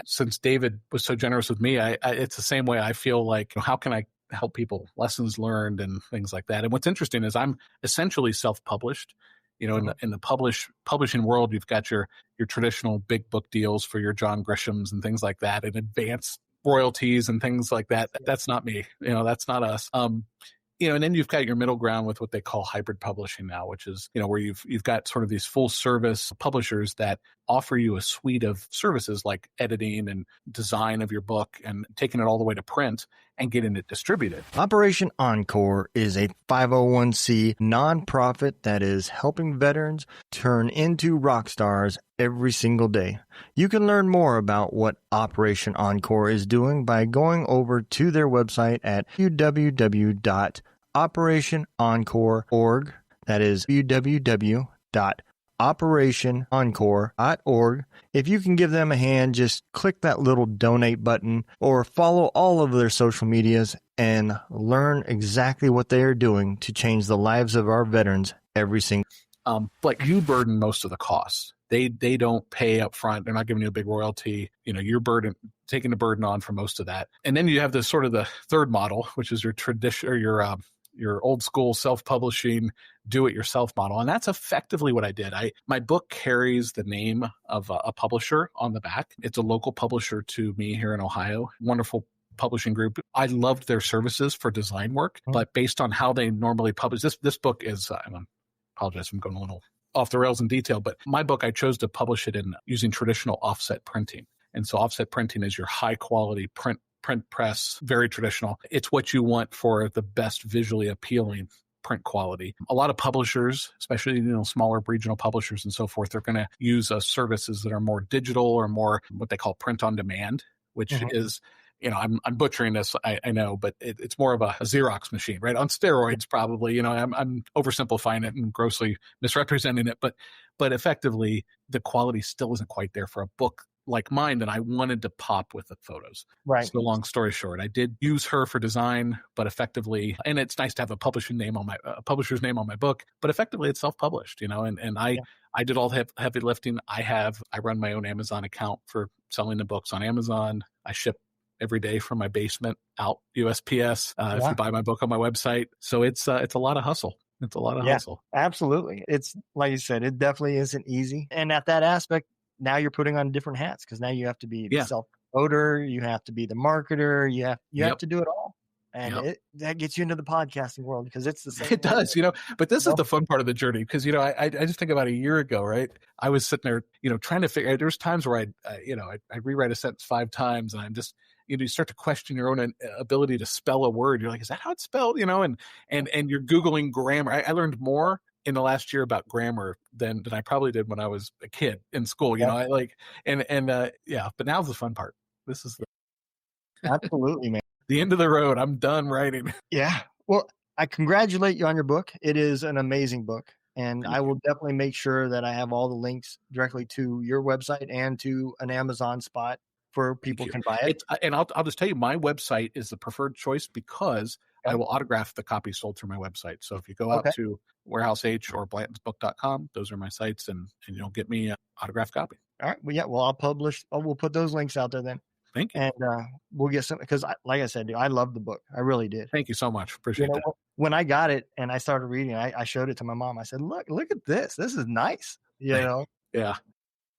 since David was so generous with me, it's the same way I feel like, how can I help people, lessons learned and things like that. And what's interesting is I'm essentially self-published. In the publishing world, you've got your traditional big book deals for your John Grishams and things like that, and advanced royalties and things like that. That's not me. That's not us. And then you've got your middle ground with what they call hybrid publishing now, which is, where you've got sort of these full service publishers that offer you a suite of services like editing and design of your book and taking it all the way to print and getting it distributed. Operation Encore is a 501c nonprofit that is helping veterans turn into rock stars every single day. You can learn more about what Operation Encore is doing by going over to their website at www.operationencore.org. That is www.operationencore.org. If you can give them a hand, just click that little donate button or follow all of their social medias and learn exactly what they are doing to change the lives of our veterans every single day. But you burden most of the costs. They don't pay up front. They're not giving you a big royalty. You're taking the burden on for most of that. And then you have this sort of the third model, which is your tradition or your old school self-publishing, do-it-yourself model. And that's effectively what I did. My book carries the name of a publisher on the back. It's a local publisher to me here in Ohio. Wonderful publishing group. I loved their services for design work, but based on how they normally publish, this book is, I apologize if I'm going a little off the rails in detail, but my book, I chose to publish it in using traditional offset printing. And so offset printing is your high quality print press, very traditional. It's what you want for the best visually appealing print quality. A lot of publishers, especially, smaller regional publishers and so forth, they're going to use services that are more digital or more what they call print on demand, which is, I'm butchering this, I know, but it's more of a Xerox machine, right? On steroids, probably. I'm oversimplifying it and grossly misrepresenting it, but effectively, the quality still isn't quite there for a book like mine that I wanted to pop with the photos. Right. So long story short, I did use her for design, but effectively, and it's nice to have a publisher's name on my book, but effectively it's self-published, and I did all the heavy lifting. I run my own Amazon account for selling the books on Amazon. I ship every day from my basement out USPS if you buy my book on my website. So it's a lot of hustle. It's a lot of hustle. Absolutely. It's like you said, it definitely isn't easy. And at that aspect, now you're putting on different hats because now you have to be the self-promoter, you have to be the marketer, you have to do it all. And that gets you into the podcasting world because it's the same. It does, but this is the fun part of the journey because, I just think about a year ago, right? I was sitting there, trying to figure, there's times where I rewrite a sentence 5 times and I'm just, you start to question your own ability to spell a word. You're like, is that how it's spelled? And you're Googling grammar. I learned more in the last year about grammar than I probably did when I was a kid in school. But now's the fun part. This is absolutely, man. The end of the road. I'm done writing. Yeah. Well, I congratulate you on your book. It is an amazing book. And I will definitely make sure that I have all the links directly to your website and to an Amazon spot for people can buy it. And I'll just tell you, my website is the preferred choice because I will autograph the copy sold through my website. So if you go out to Warehouse H or BlantonsBook.com, those are my sites, and you'll get me an autographed copy. All right. Well, yeah. Well, we'll put those links out there then. Thank you. And we'll get some, because like I said, dude, I love the book. I really did. Thank you so much. Appreciate that. When I got it and I started reading, I showed it to my mom. I said, look at this. This is nice. Yeah.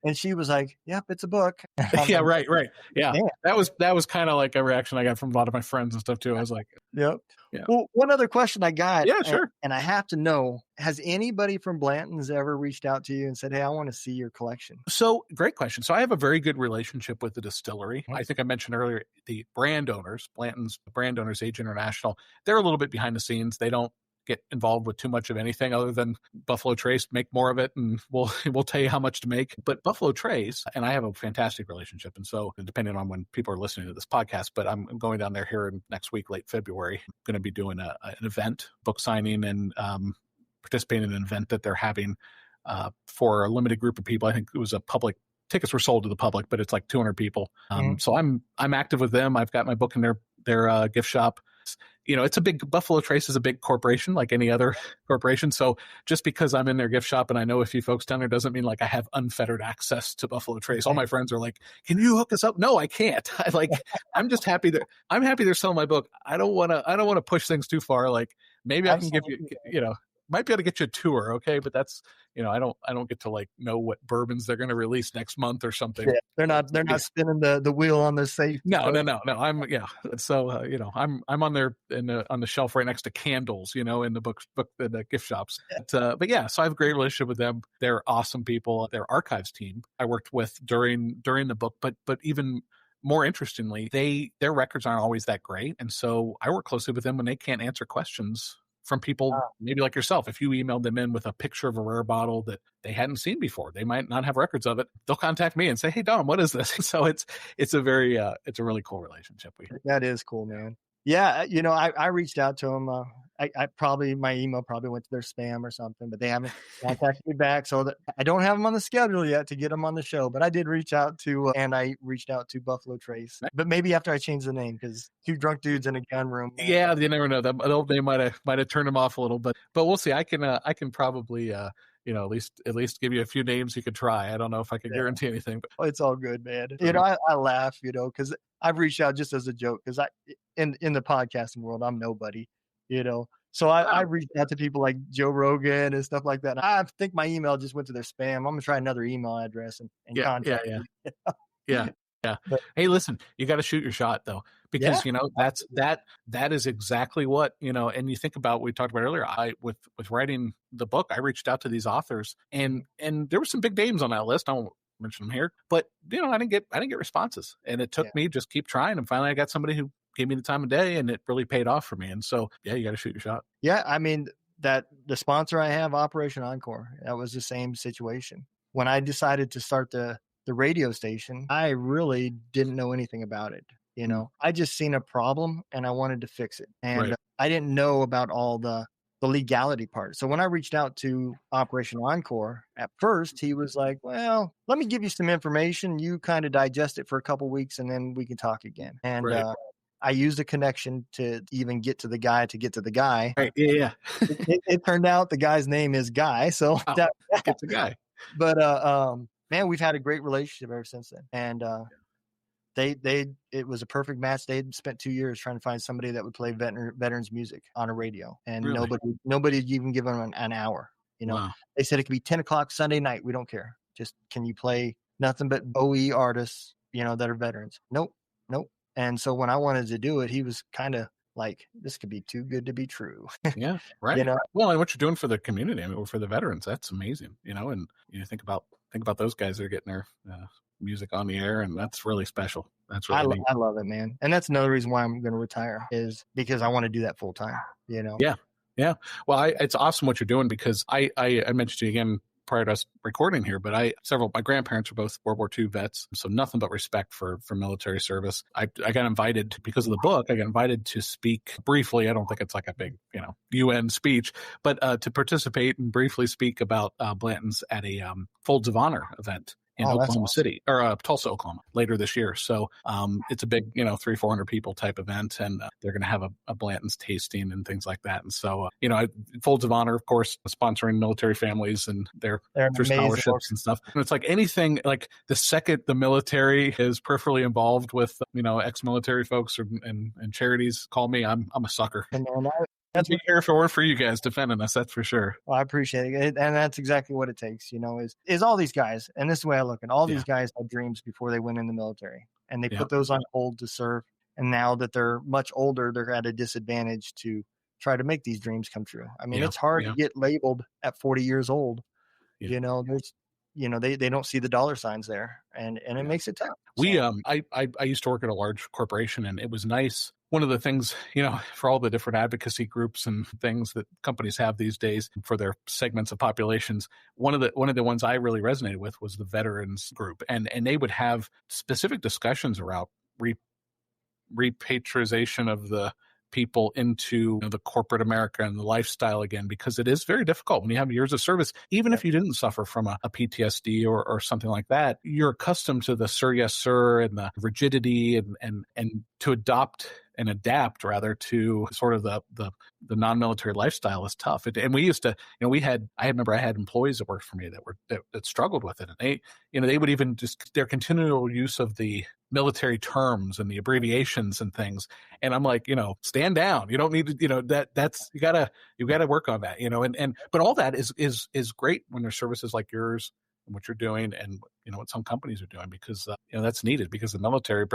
And she was like, yep, it's a book. Yeah, like, right. Yeah. That was kind of like a reaction I got from a lot of my friends and stuff too. I was like, yep. Yeah. Well, one other question I got. Yeah, sure. And I have to know, has anybody from Blanton's ever reached out to you and said, hey, I want to see your collection? So great question. So I have a very good relationship with the distillery. I think I mentioned earlier, the brand owners, Blanton's brand owners, Age International, they're a little bit behind the scenes. They don't get involved with too much of anything other than Buffalo Trace, make more of it, and we'll tell you how much to make. But Buffalo Trace, and I have a fantastic relationship, and so depending on when people are listening to this podcast, but I'm going down there here next week, late February. I'm going to be doing an event, book signing, and participating in an event that they're having for a limited group of people. I think it was a public. Tickets were sold to the public, but it's like 200 people. So I'm active with them. I've got my book in their gift shop. It's a big, Buffalo Trace is a big corporation like any other corporation. So just because I'm in their gift shop and I know a few folks down there doesn't mean like I have unfettered access to Buffalo Trace. All my friends are like, can you hook us up? No, I can't. I'm just happy they're selling my book. I don't want to push things too far. Like maybe I can give you, might be able to get you a tour. Okay. But that's, I don't get to like know what bourbons they're going to release next month or something. Yeah, they're not spinning the wheel on the safe. No. So, I'm on there on the shelf right next to candles, in the book, in the gift shops. But yeah, so I have a great relationship with them. They're awesome people. Their archives team I worked with during the book, but even more interestingly, their records aren't always that great. And so I work closely with them when they can't answer questions from people, maybe like yourself. If you emailed them in with a picture of a rare bottle that they hadn't seen before, they might not have records of it. They'll contact me and say, hey, Dom, what is this? So it's a really cool relationship. That is cool, man. Yeah. I reached out to them. My email probably went to their spam or something, but they haven't contacted me back. So I don't have them on the schedule yet to get them on the show, but I did reach out to Buffalo Trace, but maybe after I change the name, because two drunk dudes in a gun room. Yeah. You never know. They might have turned them off a little bit, but we'll see. I can probably, at least give you a few names you could try. I don't know if I can guarantee anything, but it's all good, man. I laugh, because I've reached out just as a joke, because in the podcasting world, I'm nobody. So I reached out to people like Joe Rogan and stuff like that. And I think my email just went to their spam. I'm gonna try another email address and contact me. Yeah. But, hey, listen, you got to shoot your shot though, because that is exactly what, and you think about what we talked about earlier. With writing the book, I reached out to these authors and there were some big names on that list. I won't mention them here, but I didn't get responses, and it took me just keep trying. And finally I got somebody who gave me the time of day, and it really paid off for me. And so, you got to shoot your shot. Yeah. I mean, that the sponsor I have, Operation Encore, that was the same situation. When I decided to start the radio station, I really didn't know anything about it. I just seen a problem and I wanted to fix it. And I didn't know about all the legality part. So when I reached out to Operation Encore, at first he was like, well, let me give you some information. You kind of digest it for a couple of weeks and then we can talk again. And I used a connection to even get to the guy. Right. Yeah. It turned out the guy's name is Guy. So it's a guy. But man, we've had a great relationship ever since then. And it was a perfect match. They'd spent 2 years trying to find somebody that would play veterans music on a radio, and nobody even give them an hour. Wow. They said it could be 10 o'clock Sunday night. We don't care. Just can you play nothing but OE artists, that are veterans? Nope. And so when I wanted to do it, he was kind of like, this could be too good to be true. Yeah. Right. Well, and what you're doing for the community, for the veterans, that's amazing, and you think about those guys that are getting their music on the air, and that's really special. That's really I love it, man. And that's another reason why I'm going to retire, is because I want to do that full time, Yeah. Well, it's awesome what you're doing, because I mentioned to you again prior to us recording here, but my grandparents were both World War II vets, so nothing but respect for military service. I got invited, because of the book, I got invited to speak briefly. I don't think it's like a big, UN speech, but to participate and briefly speak about Blanton's at a Folds of Honor event in Oklahoma City, or Tulsa, Oklahoma, later this year. So it's a big, 300-400 people type event, and they're going to have a Blanton's tasting and things like that. And so, Folds of Honor, of course, sponsoring military families and their through scholarships and stuff. And it's like anything, like the second the military is peripherally involved with, ex-military folks and charities, call me. I'm a sucker. And that's be here if it weren't for you guys defending us, that's for sure. Well, I appreciate it. And that's exactly what it takes, is all these guys. And this is the way I look at it. All these guys had dreams before they went in the military, and they put those on hold to serve. And now that they're much older, they're at a disadvantage to try to make these dreams come true. I mean, it's hard to get labeled at 40 years old. There's, they don't see the dollar signs there, and it makes it tough. I used to work at a large corporation, and it was nice. One of the things, for all the different advocacy groups and things that companies have these days for their segments of populations, one of the ones I really resonated with was the veterans group, and they would have specific discussions around repatriation of the people into the corporate America and the lifestyle again, because it is very difficult when you have years of service. Even if you didn't suffer from a PTSD or something like that, you're accustomed to the sir, yes, sir, and the rigidity and to adopt and adapt rather to sort of the non-military lifestyle is tough. And we used to, I remember I had employees that worked for me that struggled with it. And they would even just their continual use of the military terms and the abbreviations and things. And I'm like, stand down. You don't need to, that's, you gotta work on that, but all that is great when there's services like yours and what you're doing and, what some companies are doing, because, that's needed, because the military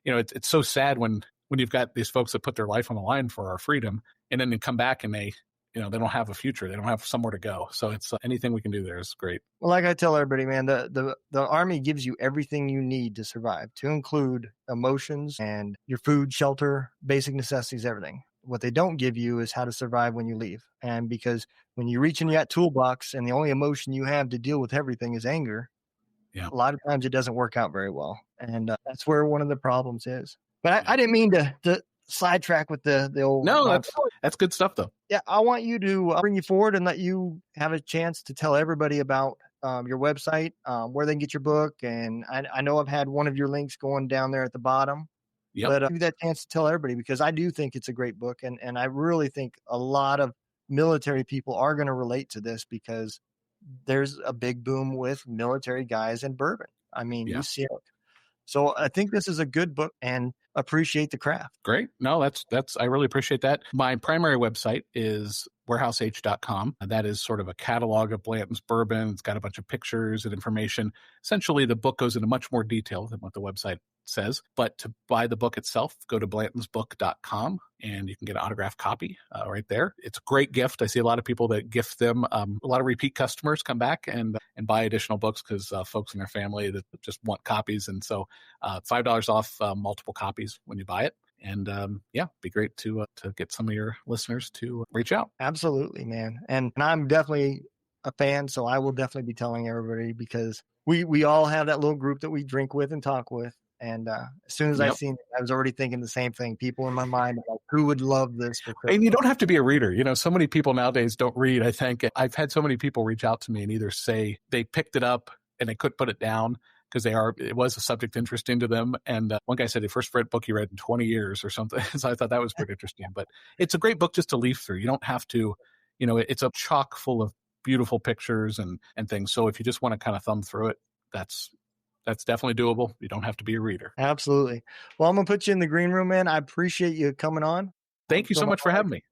it's so sad when you've got these folks that put their life on the line for our freedom, and then they come back and they don't have a future. They don't have somewhere to go. So it's anything we can do there is great. Well, like I tell everybody, man, the Army gives you everything you need to survive, to include emotions and your food, shelter, basic necessities, everything. What they don't give you is how to survive when you leave. And because when you reach in that toolbox and the only emotion you have to deal with everything is anger, a lot of times it doesn't work out very well. And that's where one of the problems is. But I didn't mean to sidetrack with the old. No, that's good stuff though. Yeah, I want you to bring you forward and let you have a chance to tell everybody about your website, where they can get your book. And I know I've had one of your links going down there at the bottom. Yep. But give you that chance to tell everybody, because I do think it's a great book. And I really think a lot of military people are going to relate to this, because there's a big boom with military guys and bourbon. I mean, you see it. So I think this is a good book, and appreciate the craft. Great. No, that's I really appreciate that. My primary website is warehouseh.com. That is sort of a catalog of Blanton's bourbon. It's got a bunch of pictures and information. Essentially, the book goes into much more detail than what the website says. But to buy the book itself, go to blantonsbook.com and you can get an autographed copy right there. It's a great gift. I see a lot of people that gift them. A lot of repeat customers come back and buy additional books because folks in their family that just want copies. And so $5 off multiple copies when you buy it. And be great to get some of your listeners to reach out. Absolutely, man. And I'm definitely a fan, so I will definitely be telling everybody, because we all have that little group that we drink with and talk with. And as soon as I seen it, I was already thinking the same thing. People in my mind, like, who would love this for Christmas? And you don't have to be a reader. So many people nowadays don't read, I think. I've had so many people reach out to me and either say they picked it up and they couldn't put it down because it was a subject interesting to them. And one guy said the first book he read in 20 years or something. So I thought that was pretty interesting. But it's a great book just to leaf through. You don't have to, it's a chock full of beautiful pictures and things. So if you just want to kind of thumb through it, that's definitely doable. You don't have to be a reader. Absolutely. Well, I'm going to put you in the green room, man. I appreciate you coming on. Thank you so much for having me.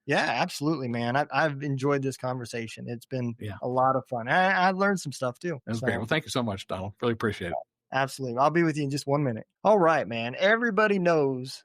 Yeah, absolutely, man. I've enjoyed this conversation. It's been a lot of fun. I learned some stuff too. That was great. Well, thank you so much, Donald. Really appreciate it. Absolutely. I'll be with you in just 1 minute. All right, man. Everybody knows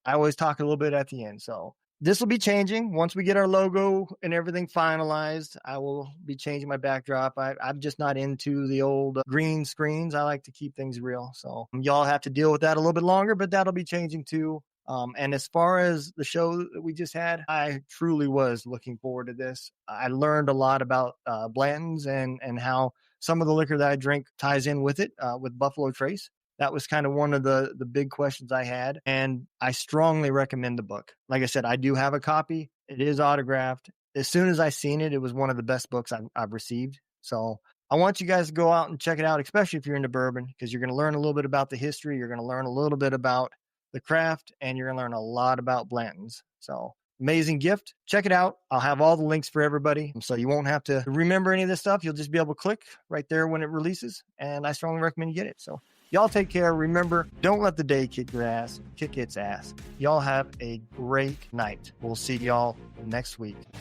I always talk a little bit at the end. So this will be changing. Once we get our logo and everything finalized, I will be changing my backdrop. I'm just not into the old green screens. I like to keep things real. So y'all have to deal with that a little bit longer, but that'll be changing too. And as far as the show that we just had, I truly was looking forward to this. I learned a lot about Blanton's and how some of the liquor that I drink ties in with it, with Buffalo Trace. That was kind of one of the big questions I had. And I strongly recommend the book. Like I said, I do have a copy. It is autographed. As soon as I seen it, it was one of the best books I've received. So I want you guys to go out and check it out, especially if you're into bourbon, because you're going to learn a little bit about the history. You're going to learn a little bit about the craft, and you're going to learn a lot about Blanton's. So amazing gift. Check it out. I'll have all the links for everybody. So you won't have to remember any of this stuff. You'll just be able to click right there when it releases. And I strongly recommend you get it. So y'all take care. Remember, don't let the day kick your ass. Kick its ass. Y'all have a great night. We'll see y'all next week.